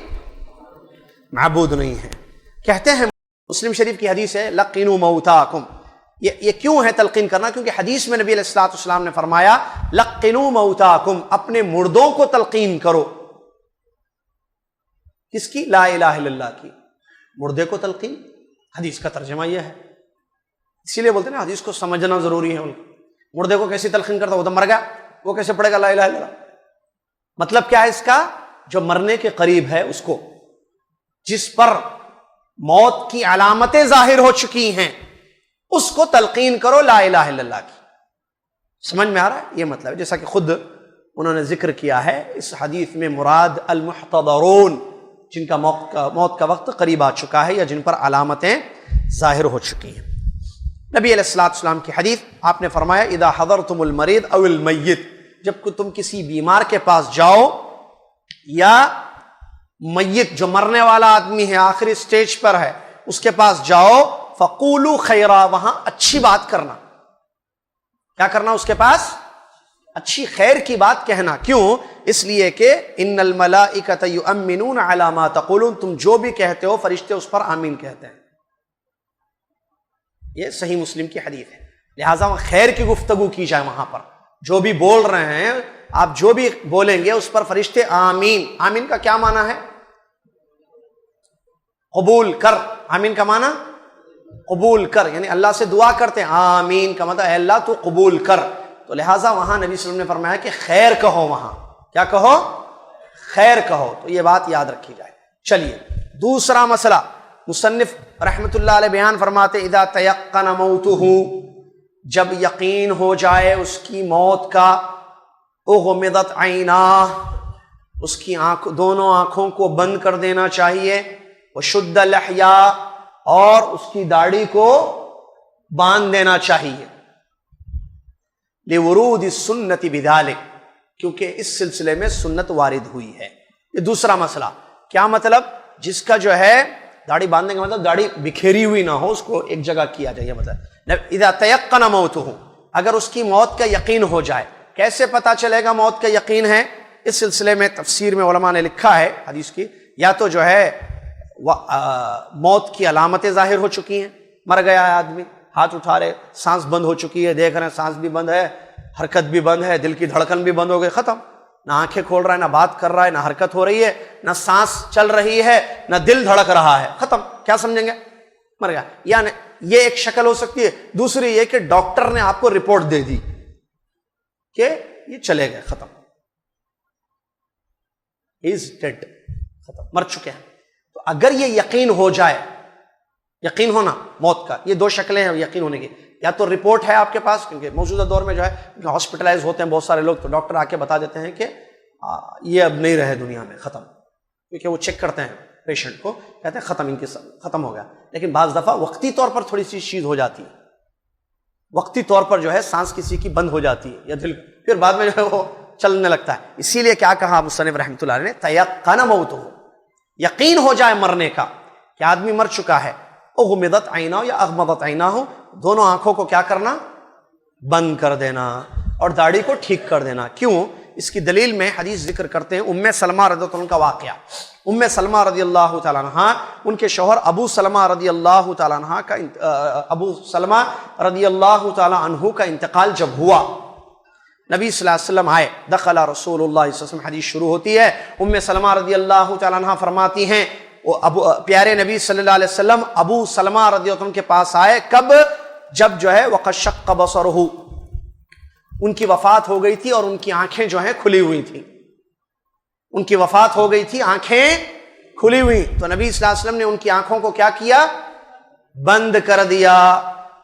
معبود نہیں ہے. کہتے ہیں، مسلم شریف کی حدیث ہے، لقنوا موتاکم. یہ کیوں ہے تلقین کرنا؟ کیونکہ حدیث میں نبی علیہ الصلوۃ والسلام نے فرمایا لقنوا موتاکم، اپنے مردوں کو تلقین کرو. کس کی؟ لا الہ الا اللہ کی. مردے کو تلقین، حدیث کا ترجمہ یہ ہے. اسی لیے بولتے ہیں نا، حدیث کو سمجھنا ضروری ہے. مردے کو کیسی تلقین کرتا؟ وہ تو مر گیا، وہ کیسے پڑھے گا لا الہ الا اللہ؟ مطلب کیا ہے اس کا؟ جو مرنے کے قریب ہے اس کو، جس پر موت کی علامتیں ظاہر ہو چکی ہیں، اس کو تلقین کرو لا الہ الا اللہ کی. سمجھ میں آ رہا ہے؟ یہ مطلب ہے. جیسا کہ خود انہوں نے ذکر کیا ہے، اس حدیث میں مراد المحتضرون، جن کا موت کا وقت قریب آ چکا ہے یا جن پر علامتیں ظاہر ہو چکی ہیں. نبی علیہ الصلوۃ والسلام کی حدیث، آپ نے فرمایا اذا حضرتم المریض او المیت، جب تم کسی بیمار کے پاس جاؤ یا میت جو مرنے والا آدمی ہے، آخری سٹیج پر ہے، اس کے پاس جاؤ، فقولوا خیرا، وہاں اچھی بات کرنا. کیا کرنا؟ اس کے پاس اچھی خیر کی بات کہنا. کیوں؟ اس لیے کہ ان الملائکۃ یؤمنون علی ما تقولون، تم جو بھی کہتے ہو فرشتے اس پر آمین کہتے ہیں. یہ صحیح مسلم کی حدیث ہے. لہٰذا خیر کی گفتگو کی جائے. وہاں پر جو بھی بول رہے ہیں، آپ جو بھی بولیں گے اس پر فرشتے آمین. آمین کا کیا معنی ہے؟ قبول کر. آمین کا معنی قبول کر، یعنی اللہ سے دعا کرتے ہیں. آمین کا مطلب اے اللہ تو قبول کر. تو لہٰذا وہاں نبی صلی اللہ علیہ وسلم نے فرمایا کہ خیر کہو. وہاں کیا کہو؟ خیر کہو. تو یہ بات یاد رکھی جائے. چلیے دوسرا مسئلہ، مصنف رحمت اللہ علیہ بیان فرماتے اذا تیقن موتہ، جب یقین ہو جائے اس کی موت کا، اغمضت عیناہ، اس کی دونوں آنکھوں کو بند کر دینا چاہیے، وشد لحیاہ، اور اس کی داڑھی کو باندھ دینا چاہیے، لورود السنت بذلک، کیونکہ اس سلسلے میں سنت وارد ہوئی ہے. یہ دوسرا مسئلہ. کیا مطلب؟ جس کا جو ہے داڑھی باندھنے کا مطلب داڑھی بکھیری ہوئی نہ ہو، اس کو ایک جگہ کیا جائے. مطلب اذا تیقن موتہ، اگر اس کی موت کا یقین ہو جائے. کیسے پتا چلے گا موت کا یقین ہے؟ اس سلسلے میں تفسیر میں علماء نے لکھا ہے حدیث کی، یا تو جو ہے موت کی علامتیں ظاہر ہو چکی ہیں، مر گیا ہے آدمی، ہاتھ اٹھا رہے، سانس بند ہو چکی ہے، دیکھ رہے ہیں سانس بھی بند ہے، حرکت بھی بند ہے، دل کی دھڑکن بھی بند ہو گئی، ختم. نہ آنکھیں کھول رہا ہے، نہ بات کر رہا ہے، نہ حرکت ہو رہی ہے، نہ سانس چل رہی ہے، نہ دل دھڑک رہا ہے، ختم. کیا سمجھیں گے؟ مر گیا. یعنی یہ ایک شکل ہو سکتی ہے. دوسری یہ کہ ڈاکٹر نے آپ کو رپورٹ دے دی کہ یہ چلے گئے، ختم، از ڈیڈ، ختم، مر چکے ہیں. تو اگر یہ یقین ہو جائے، یقین ہونا موت کا، یہ دو شکلیں ہیں یقین ہونے کی. یا تو رپورٹ ہے آپ کے پاس، کیونکہ موجودہ دور میں جو ہے ہاسپٹلائز ہوتے ہیں بہت سارے لوگ، تو ڈاکٹر آ کے بتا دیتے ہیں کہ یہ اب نہیں رہے دنیا میں، ختم، کیونکہ وہ چیک کرتے ہیں پیشنٹ کو، کہتے ہیں ختم، ان کی ختم ہو گیا. لیکن بعض دفعہ وقتی طور پر تھوڑی سی چیز ہو جاتی ہے، وقتی طور پر جو ہے سانس کسی کی بند ہو جاتی ہے یا دل، پھر بعد میں جو ہے وہ چلنے لگتا ہے. اسی لیے کیا کہا مصنف رحمۃ اللہ علیہ نے؟ تیقن موتہ، یقین ہو جائے مرنے کا کہ آدمی مر چکا ہے. اغمضت عیناہ یا اغمضت عیناہ، دونوں آنکھوں کو کیا کرنا؟ بند کر دینا، اور داڑھی کو ٹھیک کر دینا. کیوں؟ اس کی دلیل میں حدیث ذکر کرتے ہیں ام سلمہ رضی اللہ عنہ کا واقعہ. ام سلمہ رضی اللہ تعالیٰ عنہ، ان کے شوہر ابو سلمہ رضی اللہ تعالیٰ عنہ کا ابو سلمہ رضی اللہ تعالیٰ عنہ کا انتقال جب ہوا، نبی صلی اللہ علیہ وسلم آئے، دخل رسول اللہ صلی اللہ علیہ وسلم، حدیث شروع ہوتی ہے. ام سلمہ رضی اللہ تعالیٰ عنہ فرماتی ہیں پیارے نبی صلی اللہ علیہ وسلم ابو سلمہ رضی اللہ عنہ کے پاس آئے. کب؟ جب جو ہے وقد شق بصرہ، ان کی وفات ہو گئی تھی اور ان کی آنکھیں جو ہیں کھلی ہوئی تھیں. ان کی وفات ہو گئی تھی، آنکھیں کھلی ہوئی، تو نبی صلی اللہ علیہ وسلم نے ان کی آنکھوں کو کیا کیا؟ بند کر دیا،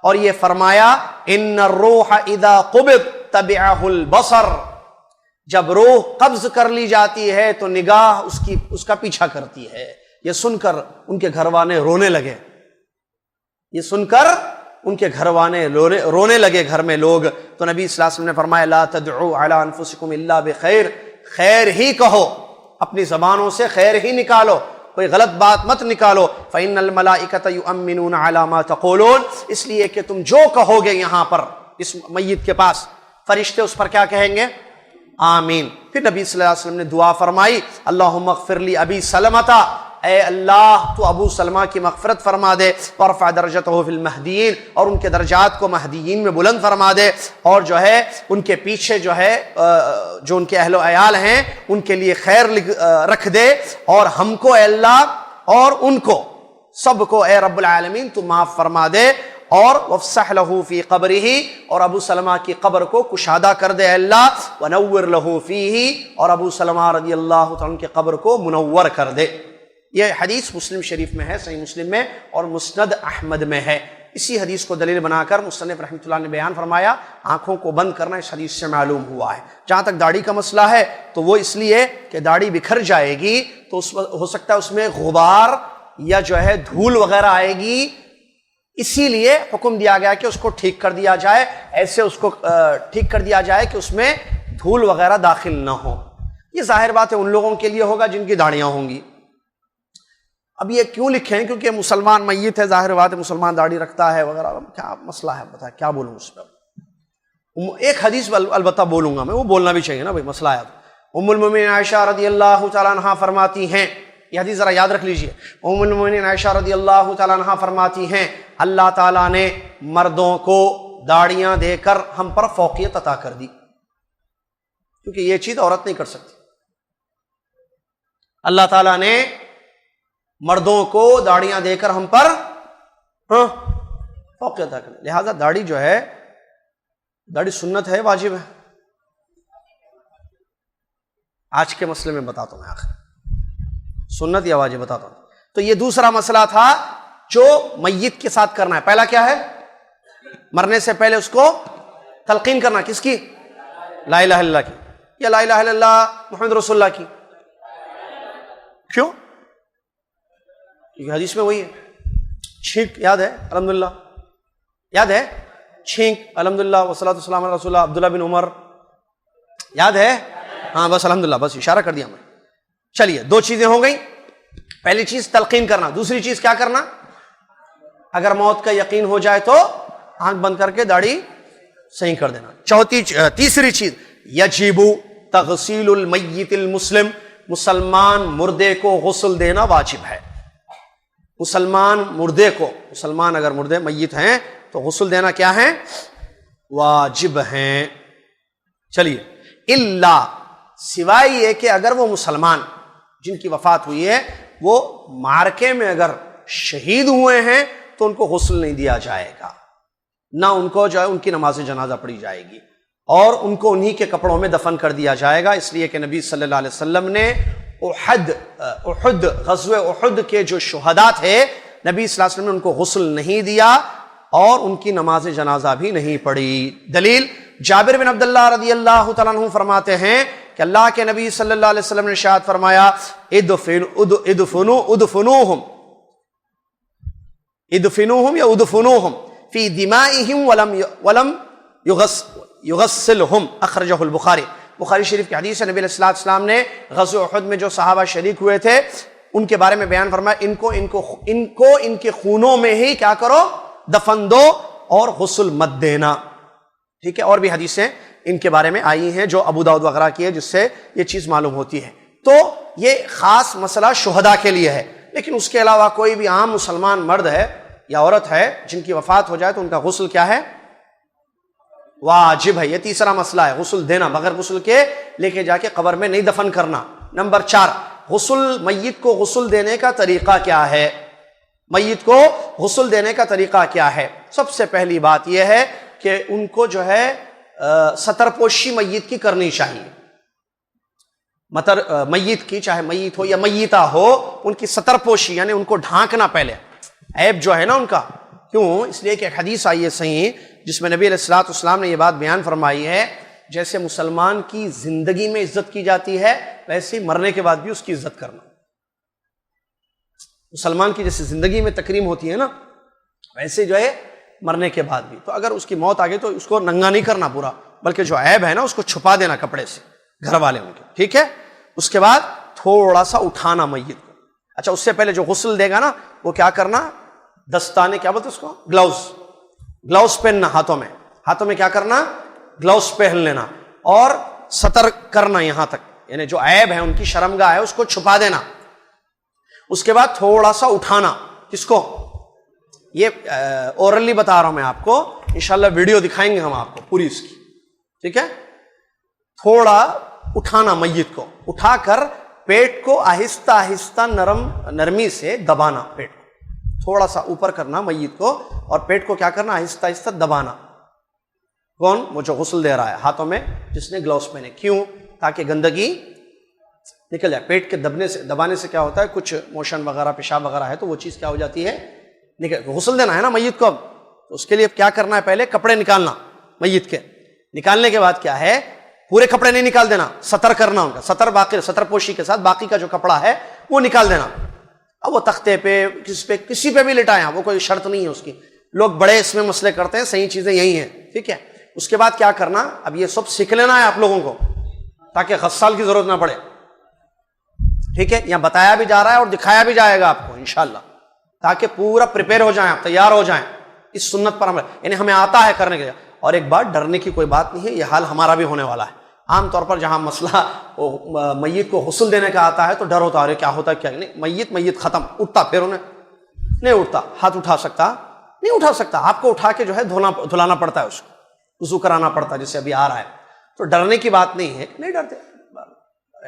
اور یہ فرمایا ان الروح اذا قبض تبعه البصر، جب روح قبض کر لی جاتی ہے تو نگاہ اس کا پیچھا کرتی ہے۔ یہ سن کر ان کے گھر والے رونے لگے، یہ سن کر ان کے گھر والے رونے لگے گھر میں لوگ، تو نبی صلی اللہ علیہ وسلم نے فرمایا لا تدعوا علی انفسکم الا بخیر، خیر ہی کہو، اپنی زبانوں سے خیر ہی نکالو، کوئی غلط بات مت نکالو۔ فإن الملائکۃ یؤمنون علی ما تقولون، اس لیے کہ تم جو کہو گے یہاں پر اس میت کے پاس، فرشتے اس پر کیا کہیں گے؟ آمین۔ پھر نبی صلی اللہ علیہ وسلم نے دعا فرمائی اللہم اغفر لی ابی سلمۃ، اے اللہ تو ابو سلمہ کی مغفرت فرما دے، وارفع درجتہ فی المہدیین، اور ان کے درجات کو مہدیین میں بلند فرما دے، اور جو ہے ان کے پیچھے جو ہے جو ان کے اہل و عیال ہیں ان کے لیے خیر رکھ دے، اور ہم کو اے اللہ اور ان کو سب کو اے رب العالمین تو معاف فرما دے، اور وافسح لہ فی قبرہ، اور ابو سلمہ کی قبر کو کشادہ کر دے اے اللہ، ونور لہ فیہ، اور ابو سلمہ رضی اللہ تعالیٰ کی قبر کو منور کر دے۔ یہ حدیث مسلم شریف میں ہے، صحیح مسلم میں، اور مسند احمد میں ہے۔ اسی حدیث کو دلیل بنا کر مصنف رحمۃ اللہ نے بیان فرمایا آنکھوں کو بند کرنا اس حدیث سے معلوم ہوا ہے۔ جہاں تک داڑھی کا مسئلہ ہے تو وہ اس لیے کہ داڑھی بکھر جائے گی تو ہو سکتا ہے اس میں غبار یا جو ہے دھول وغیرہ آئے گی، اسی لیے حکم دیا گیا کہ اس کو ٹھیک کر دیا جائے، ایسے اس کو ٹھیک کر دیا جائے کہ اس میں دھول وغیرہ داخل نہ ہو۔ یہ ظاہر بات ہے ان لوگوں کے لیے ہوگا جن کی داڑیاں ہوں گی۔ اب یہ کیوں لکھے ہیں؟ کیونکہ مسلمان میت ہے، ظاہر بات ہے مسلمان داڑھی رکھتا ہے وغیرہ، کیا مسئلہ ہے بتا کیا بولوں اس پہ؟ ایک حدیث البتہ بولوں گا میں، وہ بولنا بھی چاہیے نا بھائی، مسئلہ ہے تو۔ ام المومنین عائشہ رضی اللہ تعالیٰ عنہا فرماتی ہیں، یہ حدیث ذرا یاد رکھ لیجئے، ام المومنین عائشہ رضی اللہ تعالیٰ عنہا فرماتی ہیں اللہ تعالیٰ نے مردوں کو داڑیاں دے کر ہم پر فوقیت عطا کر دی، کیونکہ یہ چیز عورت نہیں کر سکتی۔ اللہ تعالیٰ نے مردوں کو داڑیاں دے کر ہم پر فوقیت عطا کر دی، لہذا داڑھی جو ہے، داڑھی سنت ہے واجب ہے؟ آج کے مسئلے میں بتاتا ہوں میں، آخر سنت یا واجب بتاتا ہوں۔ تو یہ دوسرا مسئلہ تھا جو میت کے ساتھ کرنا ہے۔ پہلا کیا ہے؟ مرنے سے پہلے اس کو تلقین کرنا، کس کی؟ لا الہ الا اللہ کی، یا لا الہ الا اللہ محمد رسول اللہ کی۔ کیوں؟ کیونکہ حدیث میں وہی ہے، چھینک یاد ہے الحمدللہ، یاد ہے چھینک الحمدللہ والصلاۃ والسلام علی رسول اللہ، عبداللہ بن عمر، یاد ہے؟ ہاں بس الحمدللہ، بس اشارہ کر دیا میں۔ چلیے دو چیزیں ہو گئی، پہلی چیز تلقین کرنا، دوسری چیز کیا کرنا؟ اگر موت کا یقین ہو جائے تو آنکھ بند کر کے داڑھی صحیح کر دینا۔ تیسری چیز یجب تغسیل المیت المسلم، مسلمان مردے کو غسل دینا واجب ہے۔ مسلمان مردے کو، مسلمان اگر مردے میت ہیں تو غسل دینا کیا ہے؟ واجب ہیں۔ چلیے الا، سوائے یہ کہ اگر وہ مسلمان جن کی وفات ہوئی ہے وہ معرکے میں اگر شہید ہوئے ہیں تو ان کو غسل نہیں دیا جائے گا، نہ ان کو جو ہے ان کی نماز جنازہ پڑھی جائے گی، اور ان کو انہی کے کپڑوں میں دفن کر دیا جائے گا، اس لیے کہ نبی صلی اللہ علیہ وسلم نے احد غزوہ احد کے جو شہداء تھے نبی صلی اللہ علیہ وسلم نے ان کو غسل نہیں دیا اور ان کی نماز جنازہ بھی نہیں پڑھی۔ دلیل جابر بن عبداللہ رضی اللہ تعالیٰ عنہ فرماتے ہیں کہ اللہ کے نبی صلی اللہ علیہ وسلم نے ارشاد فرمایا ادفنوہم فی دمائہم ولم یغسلہم، اخرجہ البخاری، بخاری شریف کی حدیث ہے۔ نبی علیہ السلام نے غزوہ احد میں جو صحابہ شریک ہوئے تھے ان کے بارے میں بیان فرمایا ان کے خونوں میں ہی کیا کرو؟ دفن دو، اور غسل مت دینا۔ ٹھیک ہے، اور بھی حدیثیں ان کے بارے میں آئی ہیں جو ابو داؤد وغیرہ کی ہے، جس سے یہ چیز معلوم ہوتی ہے۔ تو یہ خاص مسئلہ شہداء کے لیے ہے، لیکن اس کے علاوہ کوئی بھی عام مسلمان مرد ہے یا عورت ہے جن کی وفات ہو جائے تو ان کا غسل کیا ہے؟ واجب ہے۔ یہ تیسرا مسئلہ ہے، غسل دینا، بغیر غسل کے لے کے جا کے قبر میں نہیں دفن کرنا۔ نمبر 4، غسل، میت کو غسل دینے کا طریقہ کیا ہے؟ میت کو غسل دینے کا طریقہ کیا ہے؟ سب سے پہلی بات یہ ہے کہ ان کو جو ہے ستر پوشی میت کی کرنی چاہیے۔ میت کی، چاہے میت ہو یا میتہ ہو، ان کی ستر پوشی یعنی ان کو ڈھانکنا پہلے، عیب جو ہے نا ان کا. کیوں؟ اس لیے کہ ایک حدیث آئی ہے صحیح جس میں نبی علیہ الصلوۃ والسلام نے یہ بات بیان فرمائی ہے، جیسے مسلمان کی زندگی میں عزت کی جاتی ہے ویسے ہی مرنے کے بعد بھی اس کی عزت کرنا. مسلمان کی جیسے زندگی میں تکریم ہوتی ہے نا، ویسے جو ہے مرنے کے بعد بھی. تو اگر اس کی موت آ گئی تو اس کو ننگا نہیں کرنا پورا، بلکہ جو عیب ہے نا اس کو چھپا دینا کپڑے سے، گھر والے ان کے، ٹھیک ہے. اس کے بعد تھوڑا سا اٹھانا میت کو. اچھا، اس سے پہلے جو غسل دے گا نا وہ کیا کرنا، دستانے، کیا بولتے اس کو، گلاؤز پہننا ہاتھوں میں کیا کرنا، گلاؤز پہن لینا، اور ستر کرنا یہاں تک، یعنی جو عیب ہے ان کی شرمگاہ ہے اس کو چھپا دینا. اس کے بعد تھوڑا سا اٹھانا، کس کو، یہ اورلی بتا رہا ہوں میں آپ کو، انشاءاللہ ویڈیو دکھائیں گے ہم آپ کو پوری اس کی، ٹھیک ہے. تھوڑا اٹھانا میت کو، اٹھا کر پیٹ کو آہستہ آہستہ نرمی سے دبانا، پیٹ کو تھوڑا سا اوپر کرنا میت کو، اور پیٹ کو کیا کرنا، آہستہ آہستہ دبانا. کون؟ وہ جو غسل دے رہا ہے ہاتھوں میں جس نے گلوز پہنے. کیوں؟ تاکہ گندگی نکل جائے. پیٹ کے دبانے سے کیا ہوتا ہے، کچھ موشن وغیرہ، پیشاب وغیرہ ہے تو وہ چیز کیا ہو جاتی ہے، غسل دینا ہے نا میت کو. اب تو اس کے لیے کیا کرنا ہے، پہلے کپڑے نکالنا میت کے. نکالنے کے بعد کیا ہے، پورے کپڑے نہیں نکال دینا، ستر کرنا ان کا، ستر پوشی کے ساتھ باقی کا جو کپڑا ہے وہ نکال دینا. اب وہ تختے پہ کسی پہ بھی لٹائیں، وہ کوئی شرط نہیں ہے اس کی. لوگ بڑے اس میں مسئلے کرتے ہیں، صحیح چیزیں یہی ہیں، ٹھیک ہے. اس کے بعد کیا کرنا، اب یہ سب سیکھ لینا ہے آپ لوگوں کو تاکہ غسال کی ضرورت نہ پڑے، ٹھیک ہے. یہاں بتایا بھی جا رہا ہے اور دکھایا بھی جائے گا آپ کو انشاءاللہ، تاکہ پورا پریپیئر ہو جائیں، آپ تیار ہو جائیں اس سنت پر عمل. یعنی ہمیں آتا ہے کرنے کے. اور ایک بات، ڈرنے کی کوئی بات نہیں ہے، یہ حال ہمارا بھی ہونے والا ہے. عام طور پر جہاں مسئلہ میت کو غسل دینے کا آتا ہے تو ڈر ہوتا ہے، کیا ہوتا ہے کیا نہیں. میت ختم، اٹھتا پھر انہیں نہیں اٹھتا، ہاتھ اٹھا سکتا نہیں اٹھا سکتا، آپ کو اٹھا کے جو ہے دھلانا پڑتا ہے، اس کو وضو کرانا پڑتا ہے، جیسے ابھی آ رہا ہے. تو ڈرنے کی بات نہیں ہے، نہیں ڈرتے.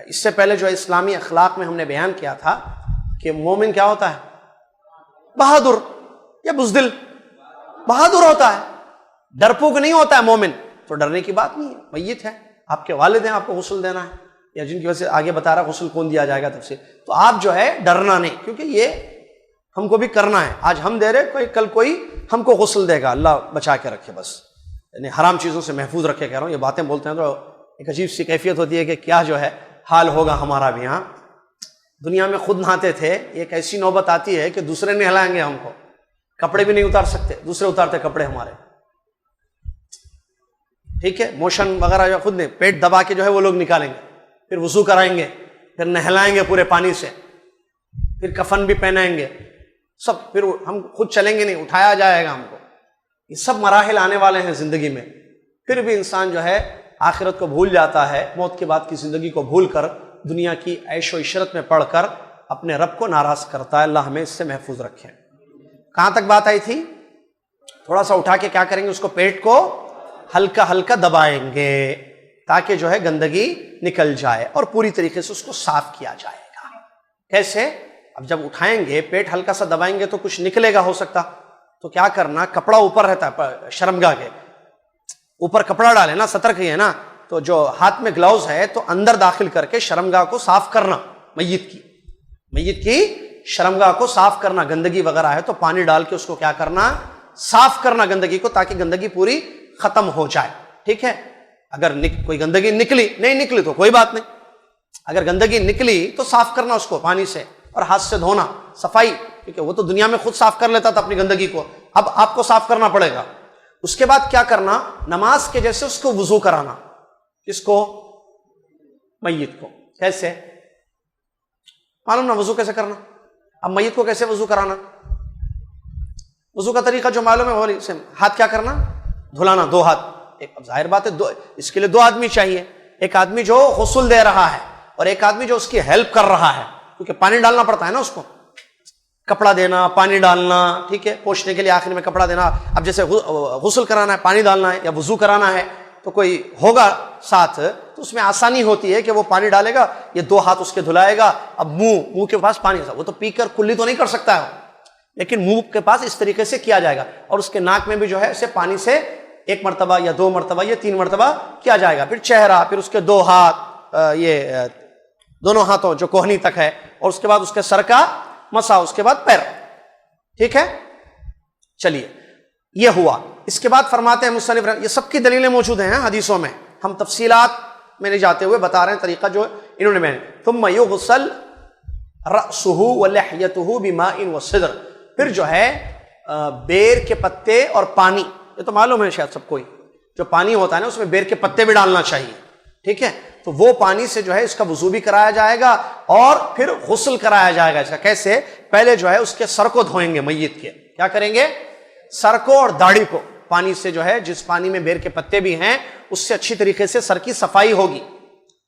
اس سے پہلے جو اسلامی اخلاق میں ہم نے بیان کیا تھا کہ مومن کیا ہوتا ہے، بہادر یا بزدل، بہادر ہوتا ہے، ڈرپوک نہیں ہوتا ہے مومن. تو ڈرنے کی بات نہیں ہے. میت ہے، آپ کے والد ہیں، آپ کو غسل دینا ہے، یا جن کی وجہ سے آگے بتا رہا غسل کون دیا جائے گا تفصیل. تو آپ جو ہے ڈرنا نہیں، کیونکہ یہ ہم کو بھی کرنا ہے. آج ہم دے رہے، کل کوئی ہم کو غسل دے گا. اللہ بچا کے رکھے بس، یعنی حرام چیزوں سے محفوظ رکھے. کہہ رہا ہوں یہ باتیں بولتے ہیں تو ایک عجیب سی کیفیت ہوتی ہے کہ کیا جو ہے حال ہوگا ہمارا بھی. ہاں، دنیا میں خود نہاتے تھے، ایک ایسی نوبت آتی ہے کہ دوسرے نہلائیں گے ہم کو، کپڑے بھی نہیں اتار سکتے، دوسرے اتارتے کپڑے ہمارے، ٹھیک ہے. موشن وغیرہ جو خود نے پیٹ دبا کے جو ہے وہ لوگ نکالیں گے، پھر وضو کرائیں گے، پھر نہلائیں گے پورے پانی سے، پھر کفن بھی پہنائیں گے سب، پھر ہم خود چلیں گے نہیں، اٹھایا جائے گا ہم کو. یہ سب مراحل آنے والے ہیں زندگی میں. پھر بھی انسان جو ہے آخرت کو بھول جاتا ہے، موت کے بعد کی زندگی کو بھول کر دنیا کی عیش و عشرت میں پڑھ کر اپنے رب کو ناراض کرتا ہے. اللہ ہمیں اس سے محفوظ رکھے. کہاں تک بات آئی تھی؟ تھوڑا سا اٹھا کے کیا کریں گے، اس کو پیٹ کو ہلکا ہلکا دبائیں گے تاکہ جو ہے گندگی نکل جائے اور پوری طریقے سے اس کو صاف کیا جائے گا. کیسے؟ اب جب اٹھائیں گے، پیٹ ہلکا سا دبائیں گے تو کچھ نکلے گا ہو سکتا، تو کیا کرنا، کپڑا اوپر رہتا ہے، شرمگاہ کے اوپر کپڑا ڈالے نا، ستر کی ہے نا، تو جو ہاتھ میں گلاؤز ہے تو اندر داخل کر کے شرمگاہ کو صاف کرنا. میت کی شرمگاہ کو صاف کرنا. گندگی وغیرہ ہے تو پانی ڈال کے اس کو کیا کرنا، صاف کرنا گندگی کو، تاکہ گندگی پوری ختم ہو جائے، ٹھیک ہے. اگر کوئی گندگی نہیں نکلی تو کوئی بات نہیں. اگر گندگی نکلی تو صاف کرنا اس کو پانی سے اور ہاتھ سے دھونا، صفائی، کیونکہ وہ تو دنیا میں خود صاف کر لیتا تھا اپنی گندگی کو، اب آپ کو صاف کرنا پڑے گا. اس کے بعد کیا کرنا، نماز کے جیسے اس کو وضو کرانا. کس کو؟ میت کو. کیسے معلوم نا وضو کیسے کرنا. اب میت کو کیسے وضو کرانا، وضو کا طریقہ جو معلوم ہے وہ ہاتھ کیا کرنا، دھلانا، دو ہاتھ. اب ظاہر بات ہے اس کے لیے دو آدمی چاہیے، ایک آدمی جو غسل دے رہا ہے اور ایک آدمی جو اس کی ہیلپ کر رہا ہے، کیونکہ پانی ڈالنا پڑتا ہے نا اس کو، کپڑا دینا، پانی ڈالنا، ٹھیک ہے، پوچھنے کے لیے آخر میں کپڑا دینا. اب جیسے غسل کرانا ہے، پانی ڈالنا ہے یا وضو کرانا ہے تو کوئی ہوگا ساتھ تو اس میں آسانی ہوتی ہے کہ وہ پانی ڈالے گا، یہ دو ہاتھ اس کے دھلائے گا. اب منہ کے پاس پانی، وہ تو پی کر کلی تو نہیں کر سکتا ہے، لیکن منہ کے پاس اس طریقے سے کیا جائے گا. اور اس کے ناک میں بھی جو ہے اسے پانی سے ایک مرتبہ یا دو مرتبہ یا تین مرتبہ کیا جائے گا. پھر چہرہ، پھر اس کے دو ہاتھ، یہ دونوں ہاتھوں جو کوہنی تک ہے، اور اس کے بعد اس کے سر کا مسا، اس کے بعد پیر. ٹھیک ہے، چلیے یہ ہوا. اس کے بعد فرماتے ہیں مصنف، یہ سب کی دلیلیں موجود ہیں حدیثوں میں، ہم تفصیلات میں نہیں جاتے ہوئے بتا رہے ہیں طریقہ جو انہوں نے میں. ثم یغسل رأسہ ولحیتہ بماء وسدر، پھر جو ہے بیر کے پتے اور پانی، یہ تو معلوم ہے شاید سب کوئی، جو پانی ہوتا ہے نا اس میں بیر کے پتے بھی ڈالنا چاہیے. ٹھیک ہے، تو وہ پانی سے جو ہے اس کا وضو بھی کرایا جائے گا اور پھر غسل کرایا جائے گا اس کا. کیسے؟ پہلے جو ہے اس کے سر کو دھوئیں گے میت کے. کیا کریں گے؟ سر کو اور داڑھی کو پانی سے، جو ہے جس پانی میں بیر کے پتے بھی ہیں اس سے اچھی طریقے سے سر کی صفائی ہوگی.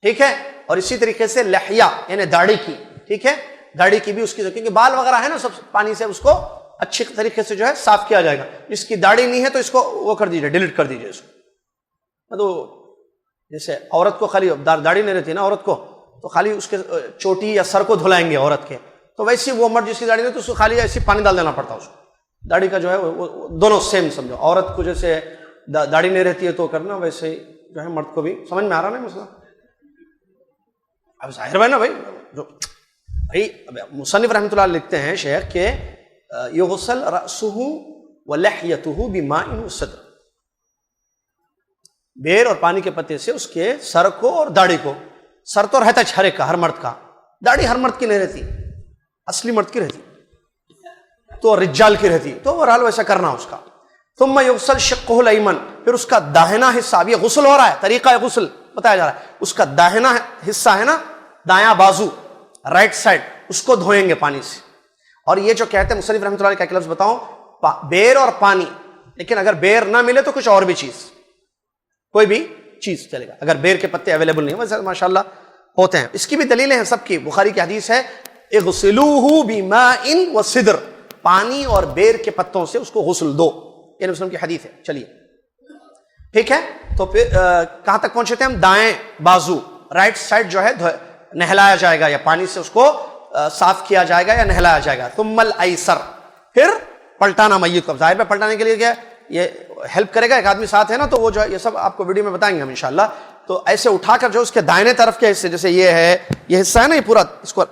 ٹھیک ہے، اور اسی طریقے سے لحیہ یعنی داڑھی کی. ٹھیک ہے، داڑھی کی بھی اس کی، کیونکہ بال وغیرہ ہے نا سب پانی سے اس کو اچھی طریقے سے جو ہے صاف کیا جائے گا. جس کی داڑھی نہیں ہے تو اس کو وہ کر دیجیے، ڈیلیٹ کر دیجیے اس کو. تو جیسے عورت کو خالی داڑھی نہیں رہتی نا عورت کو، تو خالی اس کے چوٹی یا سر کو دھلائیں گے عورت کے، تو ویسی وہ مرد جس کی داڑھی نہیں تو اس کو خالی ایسی پانی ڈال دینا پڑتا ہے اس کو. داڑھی کا جو ہے وہ دونوں سیم سمجھو. عورت کو جیسے داڑھی نہیں رہتی ہے تو کرنا، ویسے ہی جو ہے مرد کو بھی. سمجھ میں آ رہا نا مسئلہ؟ اب ظاہر ہے نا بھائی، جو بھائی مصنف رحمۃ اللہ لکھتے ہیں شیخ کہ یغسل رأسہ ولحیتہ بماء وسدر، بیر اور پانی کے پتے سے اس کے سر کو اور داڑھی کو. سر تو رہتا ہے ہر ایک کا، ہر مرد کا. داڑھی ہر مرد کی نہیں رہتی، اصلی مرد کی رہتی تو رجال کی رہتی. تو بہرحال ویسا کرنا اس کا. ثم یغسل شقہ الایمن، پھر اس کا داہنا حصہ، اب یہ غسل ہو رہا ہے، طریقہ غسل بتایا جا رہا ہے. اس کا داہنا حصہ ہے نا، دایاں بازو، رائٹ سائڈ، اس کو دھوئیں گے پانی سے. اور یہ جو کہتے ہیں مصنف رحمۃ اللہ علیہ کا لفظ بتاؤں، بیر اور پانی، لیکن اگر بیر نہ ملے تو کچھ اور بھی چیز، کوئی بھی چیز چلے گا. اگر بیر کے پتے اویلیبل نہیں، ویسے ماشاءاللہ ہوتے ہیں. اس کی بھی دلیلیں ہیں سب کی. بخاری کی حدیث ہے اغسلوہ بماء وسدر، پانی اور بیر کے پتوں سے اس کو غسل دو، یہ نبی وسلم کی حدیث ہے. چلیے ٹھیک ہے، تو پھر کہاں تک پہنچے تھے ہم؟ دائیں بازو، رائٹ سائڈ جو ہے نہلایا جائے گا، یا پانی سے اس کو صاف کیا جائے گا یا نہلایا جائے گا. ثم الایسر، پھر پلٹانا میت کو. ظاہر پہ پلٹانے کے لیے کیا یہ ہیلپ کرے گا، ایک آدمی ساتھ ہے نا، تو وہ جو ہے یہ سب آپ کو ویڈیو میں بتائیں گے ہم انشاءاللہ. تو ایسے اٹھا کر جو اس کے دائنے طرف کے حصے، جیسے یہ ہے، یہ حصہ ہے نا، یہ پورا اس کو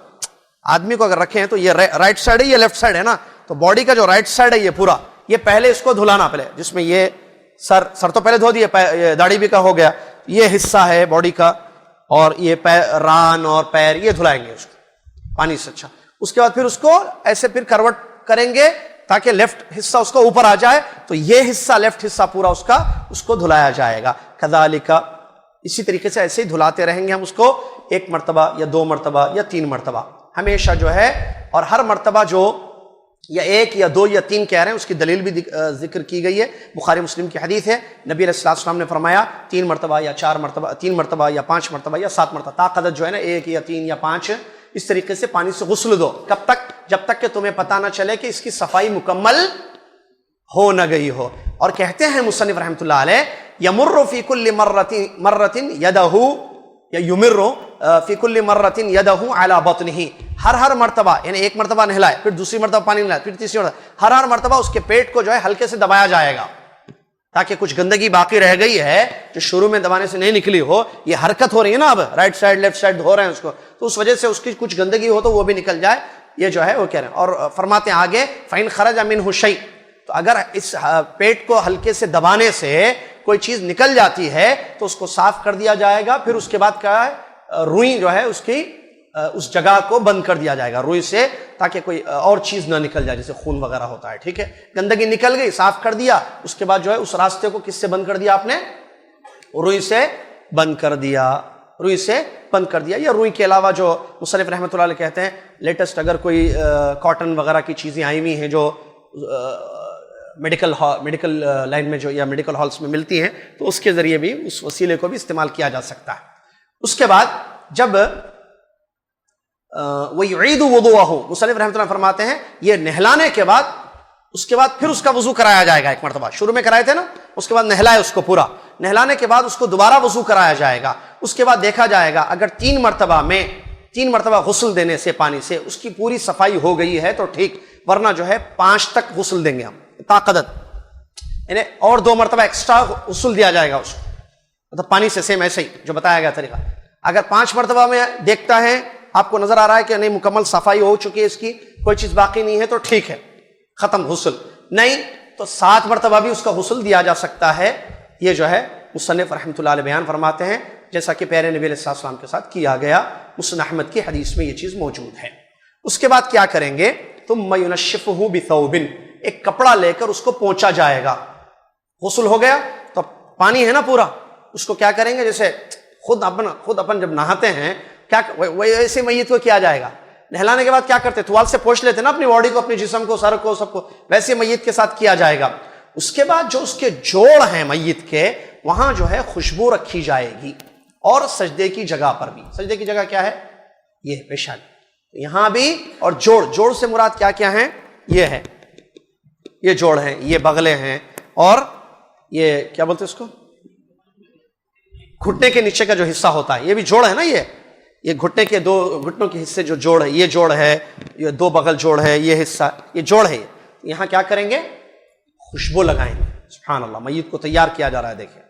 آدمی کو اگر رکھیں ہیں تو یہ رائٹ سائڈ ہے، یہ لیفٹ سائڈ ہے نا، تو باڈی کا جو رائٹ سائڈ ہے یہ پورا، یہ پہلے اس کو دھلانا پہلے، جس میں یہ سر تو پہلے دھو دیے، داڑھی بھی کا ہو گیا، یہ حصہ ہے باڈی کا، اور یہ ران اور پیر یہ دھلائیں گے اس کو پانی سے. اچھا، اس کے بعد پھر اس کو ایسے پھر کروٹ کریں گے تاکہ لیفٹ حصہ اس کو اوپر آ جائے، تو یہ حصہ لیفٹ حصہ پورا اس کو دھلایا جائے گا. کذالک، اسی طریقے سے ایسے ہی دھلاتے رہیں گے ہم اس کو، ایک مرتبہ یا 2 مرتبہ یا 3 مرتبہ ہمیشہ جو ہے. اور ہر مرتبہ جو یا 1 یا 2 یا 3 کہہ رہے ہیں، اس کی دلیل بھی ذکر کی گئی ہے. بخاری مسلم کی حدیث ہے، نبی علیہ السلام نے فرمایا 3 مرتبہ یا 4 مرتبہ، 3 مرتبہ یا 5 مرتبہ یا 7 مرتبہ، طاقت جو ہے نا 1 یا 3 یا 5، اس طریقے سے پانی سے غسل دو. کب تک؟ جب تک کہ تمہیں پتہ نہ چلے کہ اس کی صفائی مکمل ہو نہ گئی ہو. اور کہتے ہیں مصنف رحمۃ اللہ علیہ، یمر فی کل مرۃ یدہ، یا یمر فی کل مرۃ یدہ علی بطنہ، ہر مرتبہ، یعنی ایک مرتبہ نہلائے، پھر دوسری مرتبہ پانی نہلائے، پھر تیسری مرتبہ، ہر مرتبہ اس کے پیٹ کو جو ہے ہلکے سے دبایا جائے گا، تاکہ کچھ گندگی باقی رہ گئی ہے جو شروع میں دبانے سے نہیں نکلی ہو. یہ حرکت ہو رہی ہے نا، اب رائٹ سائڈ لیفٹ سائڈ دھو رہے ہیں اس کو، تو اس وجہ سے اس کی کچھ گندگی ہو تو وہ بھی نکل جائے. یہ جو ہے وہ کہہ رہے ہیں. اور فرماتے ہیں آگے فَإِنْ خَرَجَ مِنْهُ شَيْءٌ، تو اگر اس پیٹ کو ہلکے سے دبانے سے کوئی چیز نکل جاتی ہے تو اس کو صاف کر دیا جائے گا. پھر اس کے بعد کیا ہے، روئی جو ہے اس کی اس جگہ کو بند کر دیا جائے گا روئی سے، تاکہ کوئی اور چیز نہ نکل جائے، جیسے خون وغیرہ ہوتا ہے. ٹھیک ہے، گندگی نکل گئی، صاف کر دیا، اس کے بعد جو ہے اس راستے کو کس سے بند کر دیا آپ نے؟ روئی سے بند کر دیا، روئی سے بند کر دیا. یا روئی کے علاوہ جو مصنف رحمۃ اللہ علیہ کہتے ہیں لیٹسٹ اگر کوئی کاٹن وغیرہ کی چیزیں آئی ہوئی ہیں جو میڈیکل لائن میں جو یا میڈیکل ہالس میں ملتی ہیں، تو اس کے ذریعے بھی اس وسیلے کو بھی استعمال کیا جا سکتا ہے. اس کے بعد جب وَيُعِيدُ وُضُوءَهُ، مصنف رحمۃ اللہ فرماتے ہیں یہ نہلانے کے بعد، اس کے بعد پھر اس کا وضو کرایا جائے گا. ایک مرتبہ شروع میں کرائے تھے نا، اس کے بعد نہلائے اس کو پورا، نہلانے کے بعد اس کو دوبارہ وضو کرایا جائے گا. اس کے بعد دیکھا جائے گا اگر 3 مرتبہ غسل دینے سے پانی سے اس کی پوری صفائی ہو گئی ہے تو ٹھیک، ورنہ جو ہے 5 تک غسل دیں گے ہم طاقت، یعنی اور 2 مرتبہ ایکسٹرا غسل دیا جائے گا اس کو، مطلب پانی سے، سیم ایسے ہی جو بتایا گیا طریقہ. اگر 5 مرتبہ میں دیکھتا ہے آپ کو نظر آ رہا ہے کہ نہیں مکمل صفائی ہو چکی ہے اس کی، کوئی چیز باقی نہیں ہے، تو ٹھیک ہے، ختم غسل، نہیں تو 7 مرتبہ بھی اس کا غسل دیا جا سکتا ہے۔ یہ جو ہے مصنف رحمۃ اللہ علیہ بیان فرماتے ہیں، جیسا کہ پیارے نبی علیہ السلام کے ساتھ کیا گیا، مسند احمد کی حدیث میں یہ چیز موجود ہے۔ اس کے بعد کیا کریں گے؟ ثم ينشفه بثوب، ایک کپڑا لے کر اس کو پونچھا جائے گا۔ غسل ہو گیا تو پانی ہے نا پورا، اس کو کیا کریں گے؟ جیسے خود اپن جب نہاتے ہیں کیا ویسے میت کو کیا جائے گا، نہلانے کے بعد کیا کرتے؟ توال سے پوچھ لیتے نا اپنی باڈی کو، اپنے جسم کو، سر کو، سب کو، ویسے میت کے ساتھ کیا جائے گا۔ اس کے بعد جو اس کے جوڑ ہیں میت کے، وہاں جو ہے خوشبو رکھی جائے گی، اور سجدے کی جگہ پر بھی۔ سجدے کی جگہ کیا ہے؟ یہ پیشانی، یہاں بھی، اور جوڑ سے مراد کیا کیا ہیں؟ یہ ہے، یہ جوڑ ہیں، یہ بغلے ہیں، اور یہ کیا بولتے اس کو، گھٹنے کے نیچے کا جو حصہ ہوتا ہے، یہ بھی جوڑ ہے نا، یہ گھٹنے کے 2 گھٹنوں کے حصے جو جوڑ ہے، یہ جوڑ ہے، یہ 2 بغل جوڑ ہے، یہ حصہ یہ جوڑ ہے۔ یہاں کیا کریں گے؟ خوشبو لگائیں گے۔ سبحان اللہ، میت کو تیار کیا جا رہا ہے، دیکھیں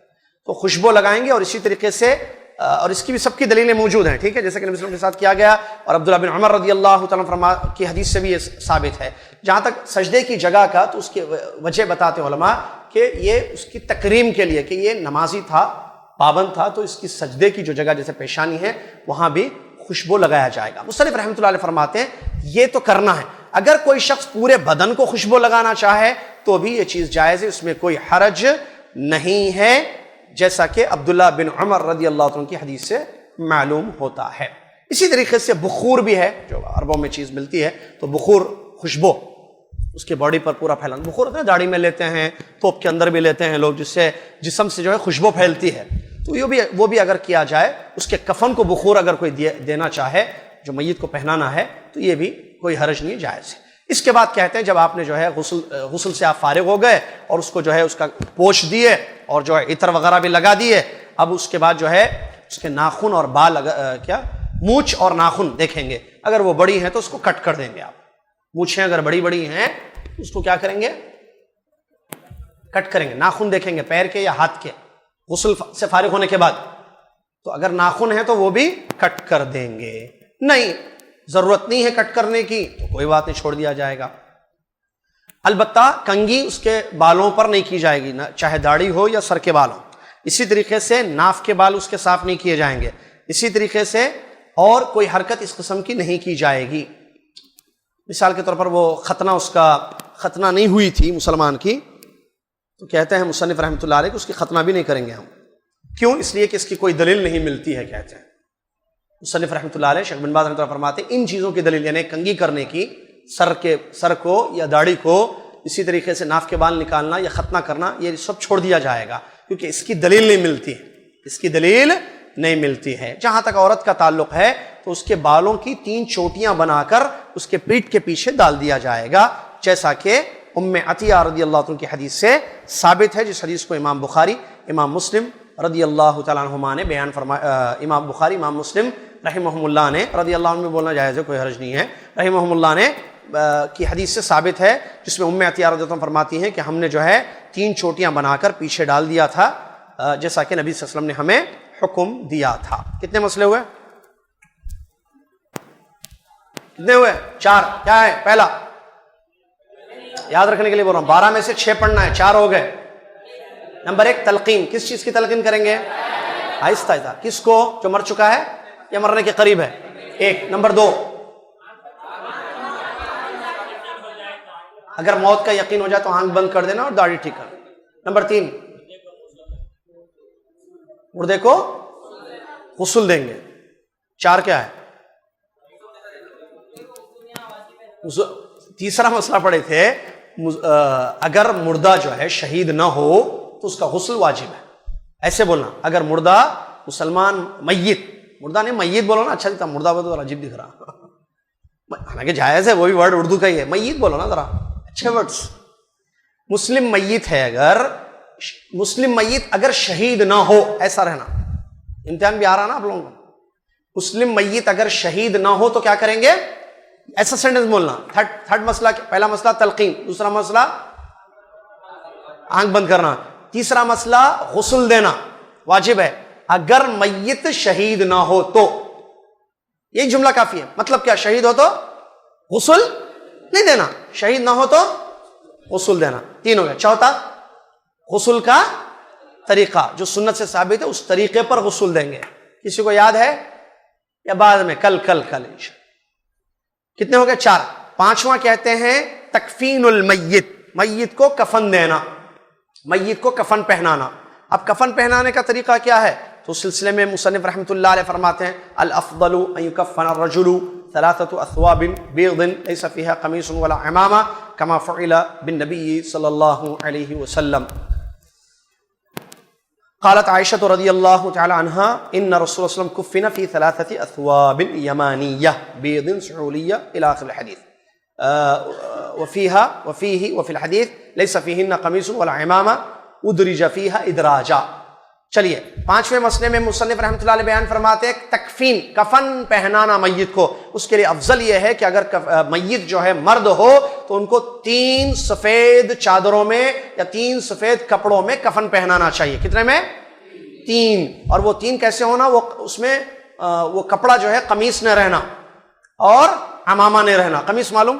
تو خوشبو لگائیں گے، اور اسی طریقے سے، اور اس کی بھی سب کی دلیلیں موجود ہیں، ٹھیک ہے، جیسے کہ نبی صلی اللہ علیہ وسلم کے ساتھ کیا گیا، اور عبداللہ بن عمر رضی اللہ تعالیٰ عنہ کی حدیث سے بھی یہ ثابت ہے۔ جہاں تک سجدے کی جگہ کا، تو اس کی وجہ بتاتے علماء کہ یہ اس کی تکریم کے لیے، کہ یہ نمازی تھا، پابند تھا، تو اس کی سجدے کی جو جگہ جیسے پیشانی ہے وہاں بھی خوشبو لگایا جائے گا۔ مصنف رحمۃ اللہ علیہ فرماتے ہیں یہ تو کرنا ہے، اگر کوئی شخص پورے بدن کو خوشبو لگانا چاہے تو بھی یہ چیز جائز ہے، اس میں کوئی حرج نہیں ہے، جیسا کہ عبداللہ بن عمر رضی اللہ عنہ کی حدیث سے معلوم ہوتا ہے۔ اسی طریقے سے بخور بھی ہے، جو عربوں میں چیز ملتی ہے، تو بخور خوشبو اس کے باڈی پر پورا پھیلانا، بخور ہوتا ہے داڑھی میں لیتے ہیں، توپ کے اندر بھی لیتے ہیں لوگ، جس سے جسم سے جو ہے خوشبو پھیلتی ہے، تو وہ بھی اگر کیا جائے، اس کے کفن کو بخور اگر کوئی دینا چاہے جو میت کو پہنانا ہے، تو یہ بھی کوئی حرج نہیں، جائز ہے۔ اس کے بعد کہتے ہیں جب آپ نے جو ہے غسل سے آپ فارغ ہو گئے، اور اس کو جو ہے اس کا پوچھ دیے، اور جو ہے عطر وغیرہ بھی لگا دیے، اب اس کے بعد جو ہے اس کے ناخن اور بال، مونچھ اور ناخن دیکھیں گے، اگر وہ بڑی ہیں تو اس کو کٹ کر دیں گے آپ، مونچھیں اگر بڑی ہیں اس کو کیا کریں گے؟ کٹ کریں گے۔ ناخن دیکھیں گے پیر کے یا ہاتھ کے، غسل سے فارغ ہونے کے بعد، تو اگر ناخن ہے تو وہ بھی کٹ کر دیں گے، نہیں ضرورت نہیں ہے کٹ کرنے کی تو کوئی بات نہیں، چھوڑ دیا جائے گا۔ البتہ کنگھی اس کے بالوں پر نہیں کی جائے گی، چاہے داڑھی ہو یا سر کے بال ہو۔ اسی طریقے سے ناف کے بال اس کے صاف نہیں کیے جائیں گے، اسی طریقے سے اور کوئی حرکت اس قسم کی نہیں کی جائے گی۔ مثال کے طور پر وہ اس کا ختنہ نہیں ہوئی تھی مسلمان کی، تو کہتے ہیں مصنف رحمۃ اللہ علیہ کہ اس کی ختنہ بھی نہیں کریں گے ہم، کیوں؟ اس لیے کہ اس کی کوئی دلیل نہیں ملتی ہے، کہتے ہیں مصنف رحمۃ اللہ علیہ، شیخ بن باز رحمۃ اللہ فرماتے ہیں ان چیزوں کی دلیل، یعنی کنگھی کرنے کی، سر کو یا داڑھی کو، اسی طریقے سے ناف کے بال نکالنا یا ختنہ کرنا، یہ سب چھوڑ دیا جائے گا، کیونکہ اس کی دلیل نہیں ملتی ہے، اس کی دلیل نہیں ملتی ہے۔ جہاں تک عورت کا تعلق ہے تو اس کے بالوں کی 3 چوٹیاں بنا کر اس کے پیٹھ کے پیچھے ڈال دیا جائے گا، جیسا کہ ام عطیہ رضی اللہ عنہ کی حدیث سے ثابت ہے، جس حدیث کو امام بخاری، امام مسلم رضی اللہ تعالیٰ عنہما نے بیان فرمایا، امام بخاری، امام مسلم رحمہم اللہ نے، رضی اللہ عنہ میں بولنا جائز ہے، کوئی حرج نہیں ہے، رحمہم اللہ نے کی حدیث سے ثابت ہے، جس میں ام عطیہ رضی اللہ عنہ فرماتی ہیں کہ ہم نے جو ہے 3 چوٹیاں بنا کر پیچھے ڈال دیا تھا، جیسا کہ نبی صلی اللہ علیہ وسلم نے ہمیں حکم دیا تھا۔ کتنے مسئلے ہوئے؟ کتنے ہوئے؟ 4۔ کیا ہے؟ پہلا، یاد رکھنے کے لیے بول رہا ہوں، 12 میں سے 6 پڑھنا ہے، 4 ہو گئے۔ نمبر 1 تلقین، کس چیز کی تلقین کریں گے؟ آہستہ آہستہ، کس کو؟ جو مر چکا ہے یا مرنے کے قریب ہے، 1۔ نمبر 2، اگر موت کا یقین ہو جائے تو آنکھ بند کر دینا اور داڑھی ٹھیک کر دینا۔ نمبر 3، مردے کو غسل دیں گے۔ 4 کیا ہے؟ تیسرا مسئلہ پڑے تھے، اگر مردہ جو ہے شہید نہ ہو تو اس کا غسل واجب ہے، ایسے بولنا، اگر مردہ مسلمان میت، مردہ نہیں میت بولو نا، اچھا دکھتا، مردہ بولو عجیب دکھ رہا، حالانکہ جائز ہے، وہ بھی ورڈ اردو کا ہی ہے، میت بولو نا ذرا اچھے ورڈز۔ مسلم میت ہے، اگر مسلم میت اگر شہید نہ ہو، ایسا رہنا، امتحان بھی آ رہا نا آپ لوگوں کو، مسلم میت اگر شہید نہ ہو تو کیا کریں گے؟ ایسا سینٹنس بولنا۔ تھرڈ مسئلہ، پہلا مسئلہ تلقین، دوسرا مسئلہ آنکھ بند کرنا، تیسرا مسئلہ غسل دینا واجب ہے، اگر میت شہید نہ ہو تو، یہ جملہ کافی ہے. مطلب کیا؟ شہید ہو تو غسل نہیں دینا، شہید نہ ہو تو غسل دینا. تین ہو گیا. چوتھا غسل کا طریقہ جو سنت سے ثابت ہے، اس طریقے پر غسل دیں گے. کسی کو یاد ہے یا بعد میں؟ کل انشاءاللہ. کتنے ہو گئے؟ 4. پانچواں کہتے ہیں تکفین المیت، میت کو کفن دینا، میت کو کفن پہنانا. اب کفن پہنانے کا طریقہ کیا ہے؟ تو اس سلسلے میں مصنف رحمۃ اللہ علیہ فرماتے ہیں الافضل ان یکفن الرجل 3 اثواب بیض لیس فیها قمیص ولا عمامہ کما فعل بالنبی صلی اللہ علیہ وسلم. قالت عائشة رضی اللہ تعالی عنہا ان رسول اللہ صلی اللہ علیہ وسلم کفن فی 3 اثواب یمانیہ بیض سعولیہ الى آخر الحدیث. وفیہ وفی الحدیث لیس فیہن قمیص ولا عمامہ ادرج فیہا ادراجا. چلیے 5ویں مسئلے میں مصنف رحمۃ اللہ علیہ بیان فرماتے ہیں تکفین، کفن پہنانا میت کو. اس کے لیے افضل یہ ہے کہ اگر میت جو ہے مرد ہو تو ان کو 3 سفید چادروں میں یا 3 سفید کپڑوں میں کفن پہنانا چاہیے. کتنے میں؟ 3. اور وہ 3 کیسے ہونا؟ وہ اس میں وہ کپڑا جو ہے قمیص نہ رہنا اور عمامہ نہیں رہنا. قمیص معلوم؟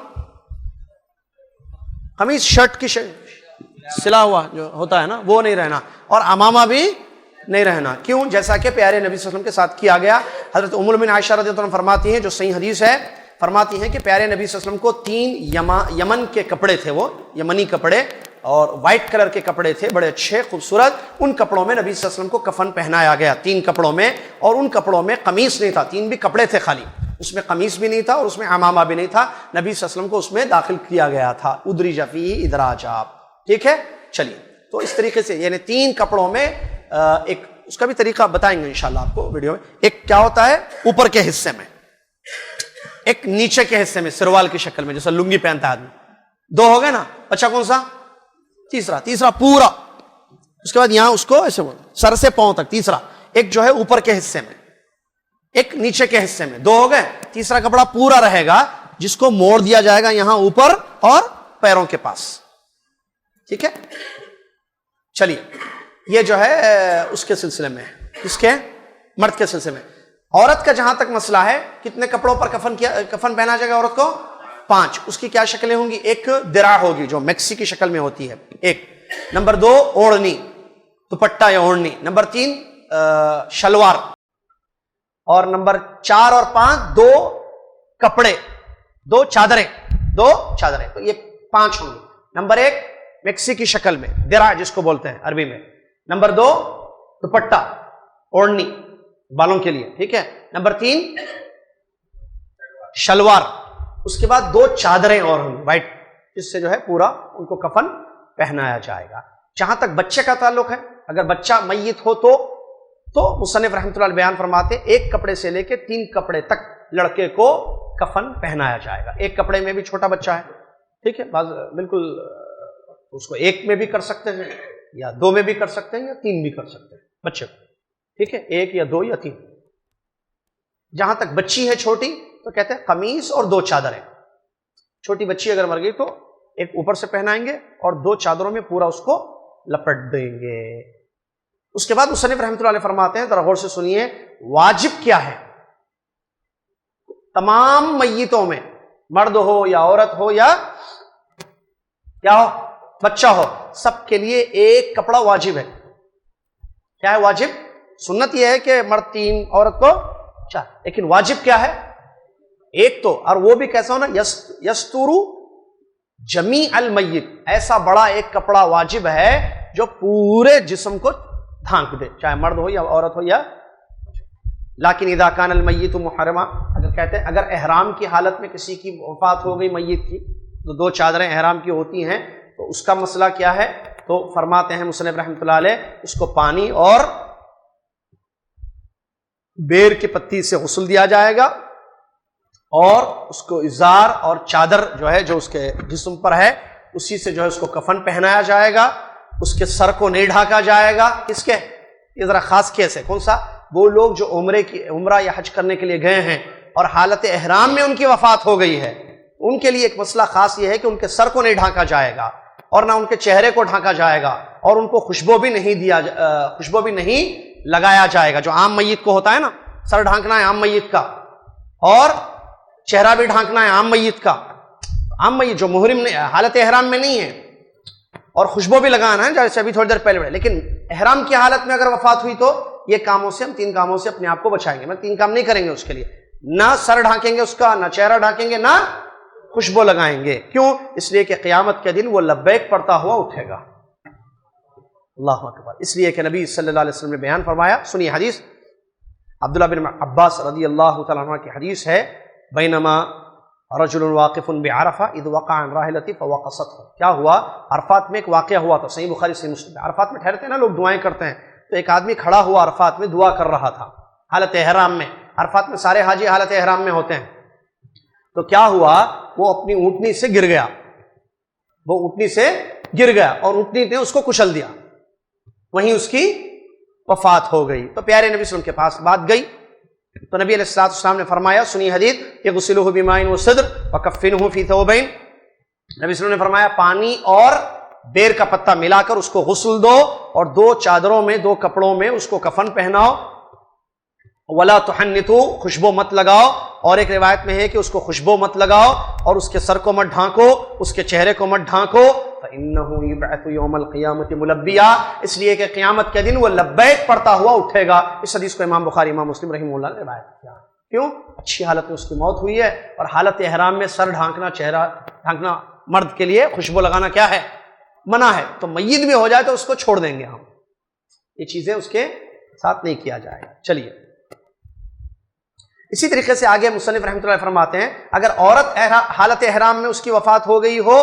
قمیص شرٹ کی سلا ہوا جو ہوتا ہے نا، وہ نہیں رہنا، اور عمامہ بھی نہیں رہنا. کیوں؟ جیسا کہ پیارے نبی صلی اللہ علیہ وسلم کے ساتھ کیا گیا. حضرت ام المؤمنین عائشہ رضی اللہ عنہا فرماتی ہیں، جو صحیح حدیث ہے، فرماتی ہیں کہ پیارے نبی صلی اللہ علیہ وسلم کو 3 یمن کے کپڑے تھے، وہ یمنی کپڑے اور وائٹ کلر کے کپڑے تھے، بڑے اچھے خوبصورت. ان کپڑوں میں نبی صلی اللہ علیہ وسلم کو کفن پہنایا گیا، 3 کپڑوں میں. اور ان کپڑوں میں قمیص نہیں تھا، 3 بھی کپڑے تھے خالی، اس میں قمیص بھی نہیں تھا اور اس میں عمامہ بھی نہیں تھا. نبی صلی اللہ علیہ وسلم کو اس میں داخل کیا گیا تھا. ادرج فیہ ادراجا. ٹھیک ہے. چلیے تو اس طریقے سے یعنی 3 کپڑوں میں ایک اس کا بھی طریقہ بتائیں گے انشاءاللہ آپ کو ویڈیو میں. ایک کیا ہوتا ہے اوپر کے حصے میں، ایک نیچے کے حصے میں سروال کی شکل میں، جیسا لنگی پہنتا ہے آدمی. 2 ہو گئے نا. اچھا کون سا؟ تیسرا پورا. اس کے بعد یہاں اس کو ایسے سر سے پاؤں تک. تیسرا ایک جو ہے اوپر کے حصے میں، ایک نیچے کے حصے میں. 2 ہو گئے. تیسرا کپڑا پورا رہے گا جس کو موڑ دیا جائے گا یہاں اوپر اور پیروں کے پاس. ٹھیک ہے. چلیے یہ جو ہے اس کے سلسلے میں، اس کے مرد کے سلسلے میں. عورت کا جہاں تک مسئلہ ہے، کتنے کپڑوں پر کفن پہنا جائے گا عورت کو؟ 5. اس کی کیا شکلیں ہوں گی؟ ایک درع ہوگی جو میکسی کی شکل میں ہوتی ہے، ایک. نمبر 2 اوڑھنی، دوپٹہ یا اوڑھنی. نمبر 3 شلوار. اور نمبر 4 اور 5 2 کپڑے، 2 چادریں. تو یہ 5 ہوں گے. نمبر 1 میکسی کی شکل میں، درع جس کو بولتے ہیں عربی میں. نمبر 2 دوپٹہ اوڑھنی بالوں کے لیے. ٹھیک ہے. نمبر 3 شلوار. اس کے بعد 2 چادریں اور ہوں گی وائٹ، جس سے جو ہے پورا ان کو کفن پہنایا جائے گا. جہاں تک بچے کا تعلق ہے، اگر بچہ میت ہو تو مصنف رحمۃ اللہ علیہ بیان فرماتے 1 کپڑے سے لے کے 3 کپڑے تک لڑکے کو کفن پہنایا جائے گا. 1 کپڑے میں بھی چھوٹا بچہ ہے. ٹھیک ہے. بالکل اس کو 1 میں بھی کر سکتے ہیں یا 2 میں بھی کر سکتے ہیں یا 3 بھی کر سکتے ہیں بچے کو. ٹھیک ہے. 1 یا 2 یا 3. جہاں تک بچی ہے چھوٹی تو کہتے ہیں قمیص اور 2 چادریں. چھوٹی بچی اگر مر گئی تو ایک اوپر سے پہنائیں گے اور 2 چادروں میں پورا اس کو لپٹ دیں گے. اس کے بعد مصنف رحمۃ اللہ علیہ فرماتے ہیں، ذرا غور سے سنیے، واجب کیا ہے؟ تمام میتوں میں، مرد ہو یا عورت ہو یا کیا ہو، بچہ ہو، سب کے لیے 1 کپڑا واجب ہے. کیا ہے واجب؟ سنت یہ ہے کہ مرد 3 عورت کو 4، لیکن واجب کیا ہے؟ 1 تو. اور وہ بھی کیسا ہونا؟ یستورو جمیع المیت. ایسا بڑا 1 کپڑا واجب ہے جو پورے جسم کو ڈھانک دے، چاہے مرد ہو یا عورت ہو یا. لیکن اذا کان المیت محرما، اگر کہتے ہیں اگر احرام کی حالت میں کسی کی وفات ہو گئی میت کی تو 2 چادریں احرام کی ہوتی ہیں، تو اس کا مسئلہ کیا ہے؟ تو فرماتے ہیں مصنف رحمۃ اللہ علیہ اس کو پانی اور بیر کی پتی سے غسل دیا جائے گا، اور اس کو ازار اور چادر جو ہے جو اس کے جسم پر ہے اسی سے جو ہے اس کو کفن پہنایا جائے گا. اس کے سر کو نہیں ڈھانکا جائے گا. کس کے؟ یہ ذرا خاص کیس ہے. کون سا؟ وہ لوگ جو عمرہ یا حج کرنے کے لیے گئے ہیں اور حالت احرام میں ان کی وفات ہو گئی ہے، ان کے لیے ایک مسئلہ خاص یہ ہے کہ ان کے سر کو نہیں ڈھانکا جائے گا اور نہ ان کے چہرے کو ڈھانکا جائے گا، اور ان کو خوشبو بھی نہیں لگایا جائے گا. جو عام میت کو ہوتا ہے نا, سر ڈھانکنا ہے عام میت کا, اور چہرہ بھی ڈھانکنا ہے عام میت کا. عام میت جو محرم حالت احرام میں نہیں ہے, اور خوشبو بھی لگانا ہے جیسے ابھی تھوڑی دیر پہلے. لیکن احرام کی حالت میں اگر وفات ہوئی تو یہ کاموں سے, ہم 3 کاموں سے اپنے آپ کو بچائیں گے. میں 3 کام نہیں کریں گے اس کے لیے, نہ سر ڈھانکیں گے اس کا, نہ چہرہ ڈھانکیں گے, نہ خوشبو لگائیں گے. کیوں؟ اس لیے کہ قیامت کے دن وہ لبیک پڑھتا ہوا اٹھے گا. اللہ اکبر. اس لیے کہ نبی صلی اللہ علیہ وسلم نے بیان فرمایا, سنیے حدیث عبداللہ بن عباس رضی اللہ تعالیٰ عنہ کی حدیث ہے, بینما رجل واقف بعرفہ اذ وقع عن راحلتی فوقصته. کیا ہوا؟ عرفات میں ایک واقعہ ہوا تھا, صحیح بخاری صحیح مسلم. عرفات میں ٹھہرتے ہیں نا لوگ, دعائیں کرتے ہیں, تو ایک آدمی کھڑا ہوا عرفات میں دعا کر رہا تھا حالت احرام میں. عرفات میں سارے حاجی حالت احرام میں ہوتے ہیں. تو کیا ہوا, وہ اپنی اونٹنی سے گر گیا, وہ اونٹنی سے گر گیا اور اونٹنی نے اس کو کچل دیا, وہیں اس کی وفات ہو گئی. تو پیارے نبی صلی اللہ علیہ وسلم کے پاس بات گئی, تو نبی علیہ السلام نے فرمایا, سنی حدیث, یغسلہ بماء وصدر وکفنہ فی ثوبین. نبی صلی اللہ علیہ وسلم نے فرمایا پانی اور بیر کا پتا ملا کر اس کو غسل دو, اور 2 چادروں میں 2 کپڑوں میں اس کو کفن پہناؤ. ولا تحنتوا, خوشبو مت لگاؤ. اور ایک روایت میں ہے کہ اس کو خوشبو مت لگاؤ اور اس کے سر کو مت ڈھانکو, اس کے چہرے کو مت ڈھانکو. فإنه يبعث يوم القيامة ملبيا, اس لیے کہ قیامت کے دن وہ لبیک پڑھتا ہوا اٹھے گا. اس حدیث کو امام بخاری امام مسلم رحمہ اللہ نے روایت کیا. کیوں؟ اچھی حالت میں اس کی موت ہوئی ہے, اور حالت احرام میں سر ڈھانکنا, چہرہ ڈھانکنا مرد کے لیے, خوشبو لگانا کیا ہے؟ منع ہے. تو میت بھی ہو جائے تو اس کو چھوڑ دیں گے ہم, یہ چیزیں اس کے ساتھ نہیں کیا جائے گا. چلیے, اسی طریقے سے آگے مصنف رحمۃ اللہ فرماتے ہیں, اگر عورت حالت احرام میں اس کی وفات ہو گئی ہو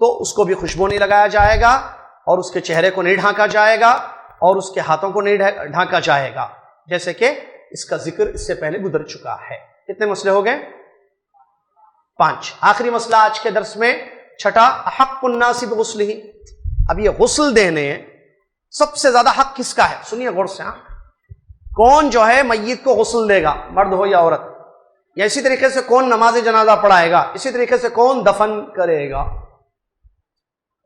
تو اس کو بھی خوشبو نہیں لگایا جائے گا, اور اس کے چہرے کو نہیں ڈھانکا جائے گا, اور اس کے ہاتھوں کو نہیں ڈھانکا جائے گا, جیسے کہ اس کا ذکر اس سے پہلے گزر چکا ہے. کتنے مسئلے ہو گئے؟ 5. آخری مسئلہ آج کے درس میں, چھٹا, حق الناس بغسلہ. اب یہ غسل دینے سب سے زیادہ حق کس کا ہے؟ سنیے غور سے. کون جو ہے میت کو غسل دے گا, مرد ہو یا عورت؟ یا اسی طریقے سے کون نماز جنازہ پڑھائے گا؟ اسی طریقے سے کون دفن کرے گا؟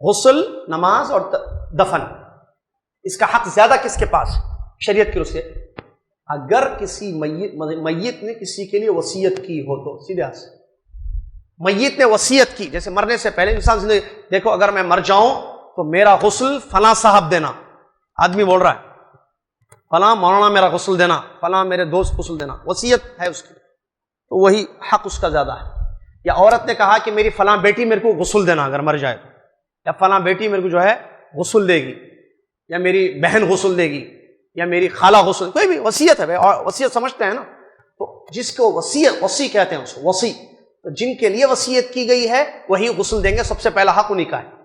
غسل, نماز اور دفن, اس کا حق زیادہ کس کے پاس؟ شریعت کی روح سے. اگر کسی میت نے کسی کے لیے وصیت کی ہو تو, سیدھے سے میت نے وصیت کی, جیسے مرنے سے پہلے انسان زندگی, دیکھو اگر میں مر جاؤں تو میرا غسل فلاں صاحب دینا. آدمی بول رہا ہے فلاں مولانا میرا غسل دینا, فلاں میرے دوست غسل دینا, وصیت ہے اس کی, تو وہی حق اس کا زیادہ ہے. یا عورت نے کہا کہ میری فلاں بیٹی میرے کو غسل دینا اگر مر جائے تو, یا فلاں بیٹی میرے کو جو ہے غسل دے گی, یا میری بہن غسل دے گی, یا میری خالہ غسل, کوئی بھی وصیت ہے, وصیت سمجھتے ہیں نا. تو جس کو وصی کہتے ہیں, اس کو وصی, تو جن کے لیے وصیت کی گئی ہے وہی غسل دیں گے. سب سے پہلا حق انہی کا ہے.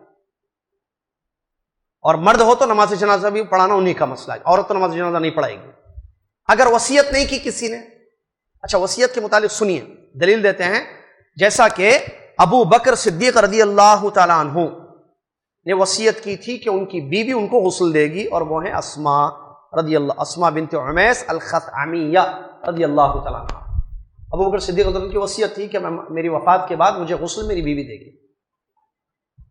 اور مرد ہو تو نماز جنازہ بھی پڑھانا انہی کا مسئلہ ہے, عورت تو نماز جنازہ نہیں پڑھائے گی اگر وصیت نہیں کی کسی نے. اچھا, وصیت کے متعلق سنیے, دلیل دیتے ہیں. جیسا کہ ابو بکر صدیق رضی اللہ تعالیٰ عنہ نے وصیت کی تھی کہ ان کی بیوی ان کو غسل دے گی, اور وہ ہیں اسماء بنت عمیس الخثعمیہ رضی اللہ تعالیٰ عنہ. ابو بکر صدیق رضی اللہ عنہ کی وصیت تھی کہ میری وفات کے بعد مجھے غسل میری بیوی دے گی,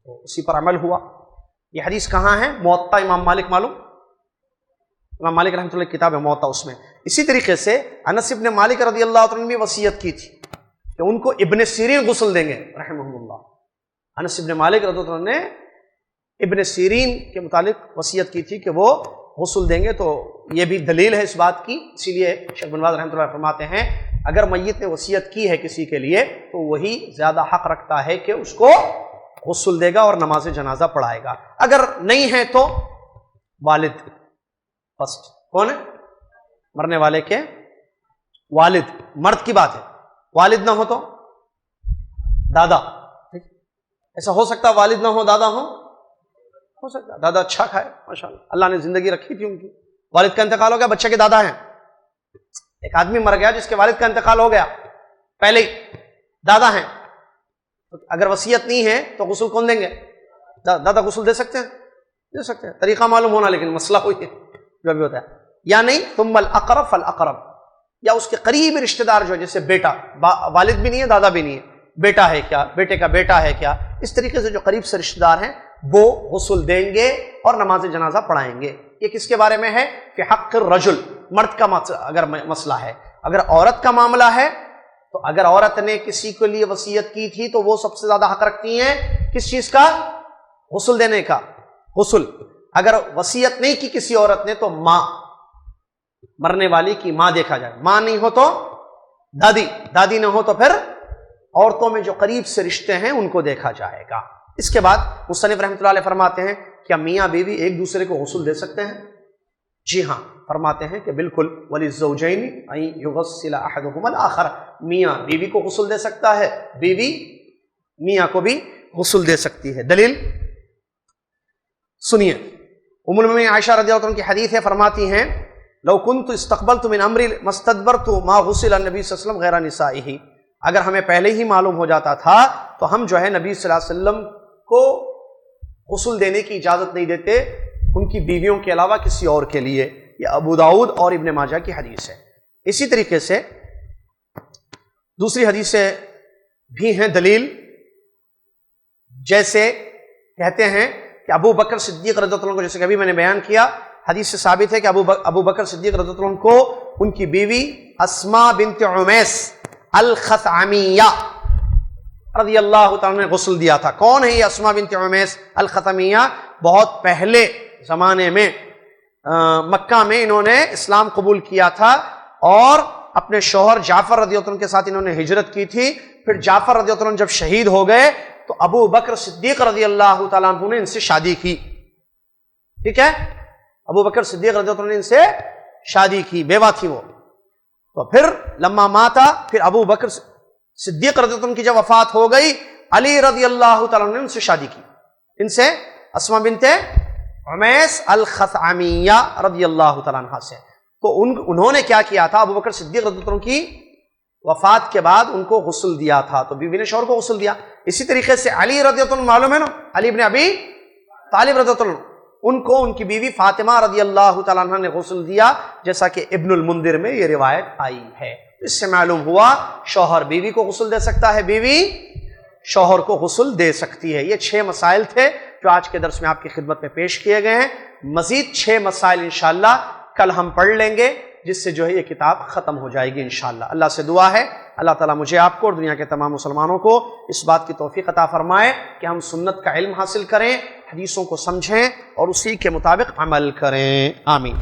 تو اسی پر عمل ہوا. یہ حدیث کہاں ہے؟ موطا امام مالک, معلوم امام مالک رحمۃ اللہ کی کتاب ہے موطا, اس میں. اسی طریقے سے انس ابن مالک رضی اللہ عنہ نے بھی وصیت کی تھی کہ ان کو ابن سیرین غسل دیں گے رحمہ اللہ. انس ابن مالک رضی اللہ عنہ نے ابن سیرین کے متعلق وصیت کی تھی کہ وہ غسل دیں گے, تو یہ بھی دلیل ہے اس بات کی. اسی لیے شیخ بن باز رحمۃ اللہ فرماتے ہیں اگر میت نے وصیت کی ہے کسی کے لیے تو وہی زیادہ حق رکھتا ہے کہ اس کو غسل دے گا اور نماز جنازہ پڑھائے گا. اگر نہیں ہے تو والد فرسٹ. کون ہے؟ مرنے والے کے والد, مرد کی بات ہے. والد نہ ہو تو دادا. ایسا ہو سکتا والد نہ ہو دادا ہو سکتا. دادا اچھا کھائے ماشاءاللہ, اللہ نے زندگی رکھی تھی ان کی, والد کا انتقال ہو گیا, بچے کے دادا ہیں. ایک آدمی مر گیا جس کے والد کا انتقال ہو گیا پہلے ہی, دادا ہیں. اگر وصیت نہیں ہے تو غسل کون دیں گے؟ دادا غسل دے سکتے ہیں, دے سکتے ہیں. طریقہ معلوم ہونا, لیکن مسئلہ ہوئی ہے جو بھی ہوتا ہے. یا نہیں ثم الاقرب فالاقرب, یا اس کے قریبی رشتہ دار جو ہے, جیسے بیٹا, والد بھی نہیں ہے دادا بھی نہیں ہے, بیٹا ہے کیا, بیٹے کا بیٹا ہے کیا, اس طریقے سے جو قریب سے رشتہ دار ہیں وہ غسل دیں گے اور نماز جنازہ پڑھائیں گے۔ یہ کس کے بارے میں ہے؟ فی حق الرجل، مرد کا اگر مسئلہ ہے۔ اگر عورت کا معاملہ ہے تو اگر عورت نے کسی کے لیے وصیت کی تھی تو وہ سب سے زیادہ حق رکھتی ہیں کس چیز کا؟ غسل دینے کا۔ غسل اگر وصیت نہیں کی کسی عورت نے تو ماں، مرنے والی کی ماں دیکھا جائے، ماں نہیں ہو تو دادی، دادی نہ ہو تو پھر عورتوں میں جو قریب سے رشتے ہیں ان کو دیکھا جائے گا۔ اس کے بعد مصنف رحمۃ اللہ علیہ فرماتے ہیں کیا میاں بیوی ایک دوسرے کو غسل دے سکتے ہیں؟ جی ہاں، فرماتے ہیں کہ بالکل، وَلِلزَّوْجَيْنِ أَن يُغَسِّلَ أَحَدُهُمَا الْآخَرَ، میاں بیوی کو غسل دے سکتا ہے، بیوی میاں کو بھی غسل دے سکتی ہے۔ دلیل سنیے، ام المؤمنین عائشہ رضی اللہ عنہ کی حدیث ہے، فرماتی ہیں لو كنت استقبلت من امری ما استدبرت ما غسل النبی صلی اللہ علیہ وسلم غیر نسائه، اگر ہمیں پہلے ہی معلوم ہو جاتا تھا تو ہم جو ہے نبی صلی اللہ علیہ وسلم کو غسل دینے کی اجازت نہیں دیتے ان کی بیویوں کے علاوہ کسی اور کے لیے۔ یہ ابو داؤد اور ابن ماجہ کی حدیث ہے۔ اسی طریقے سے دوسری حدیثیں بھی ہیں دلیل، جیسے کہتے ہیں کہ ابو بکر صدیق رضی اللہ عنہ کو، جیسے کہ ابھی میں نے بیان کیا، حدیث سے ثابت ہے کہ ابو بکر صدیق رضی اللہ عنہ کو ان کی بیوی اسماء بنت عمیس الخثعمیہ رضی اللہ تعالیٰ نے غسل دیا تھا۔ کون ہے یہ اسماء بنت عمیس الخثعمیہ؟ بہت پہلے زمانے میں مکہ میں انہوں نے اسلام قبول کیا تھا اور اپنے شوہر جعفر رضی اللہ عنہ کے ساتھ انہوں نے ہجرت کی تھی۔ پھر جعفر رضی اللہ عنہ جب شہید ہو گئے تو ابو بکر صدیق رضی اللہ تعالیٰ عنہ نے ان سے شادی کی۔ ٹھیک ہے، ابو بکر صدیق رضی اللہ عنہ نے ان سے شادی کی، بیوہ تھی وہ۔ تو پھر لما ماتا، پھر ابو بکر صدیق رضی اللہ عنہ کی جب وفات ہو گئی، علی رضی اللہ تعالیٰ عنہ نے ان سے شادی کی، ان سے اسماء بنت عمیس الخثعمیہ رضی اللہ تعالیٰ عنہ سے۔ تو انہوں نے کیا کیا تھا؟ ابو بکر صدیق رضی اللہ عنہ کی وفات کے بعد ان کو غسل دیا تھا، تو بیوی نے شوہر کو غسل دیا۔ اسی طریقے سے علی رضی اللہ عنہ، معلوم ہے نا، علی بن ابی طالب رضی اللہ عنہ، ان کو ان کی بیوی فاطمہ رضی اللہ تعالیٰ عنہ نے غسل دیا، جیسا کہ ابن المنذر میں یہ روایت آئی ہے۔ اس سے معلوم ہوا شوہر بیوی کو غسل دے سکتا ہے، بیوی شوہر کو غسل دے سکتی ہے۔ یہ 6 مسائل تھے جو آج کے درس میں آپ کی خدمت میں پیش کیے گئے ہیں۔ مزید 6 مسائل انشاءاللہ کل ہم پڑھ لیں گے، جس سے جو ہے یہ کتاب ختم ہو جائے گی انشاءاللہ۔ اللہ سے دعا ہے اللہ تعالیٰ مجھے، آپ کو اور دنیا کے تمام مسلمانوں کو اس بات کی توفیق عطا فرمائے کہ ہم سنت کا علم حاصل کریں، حدیثوں کو سمجھیں اور اسی کے مطابق عمل کریں۔ آمین۔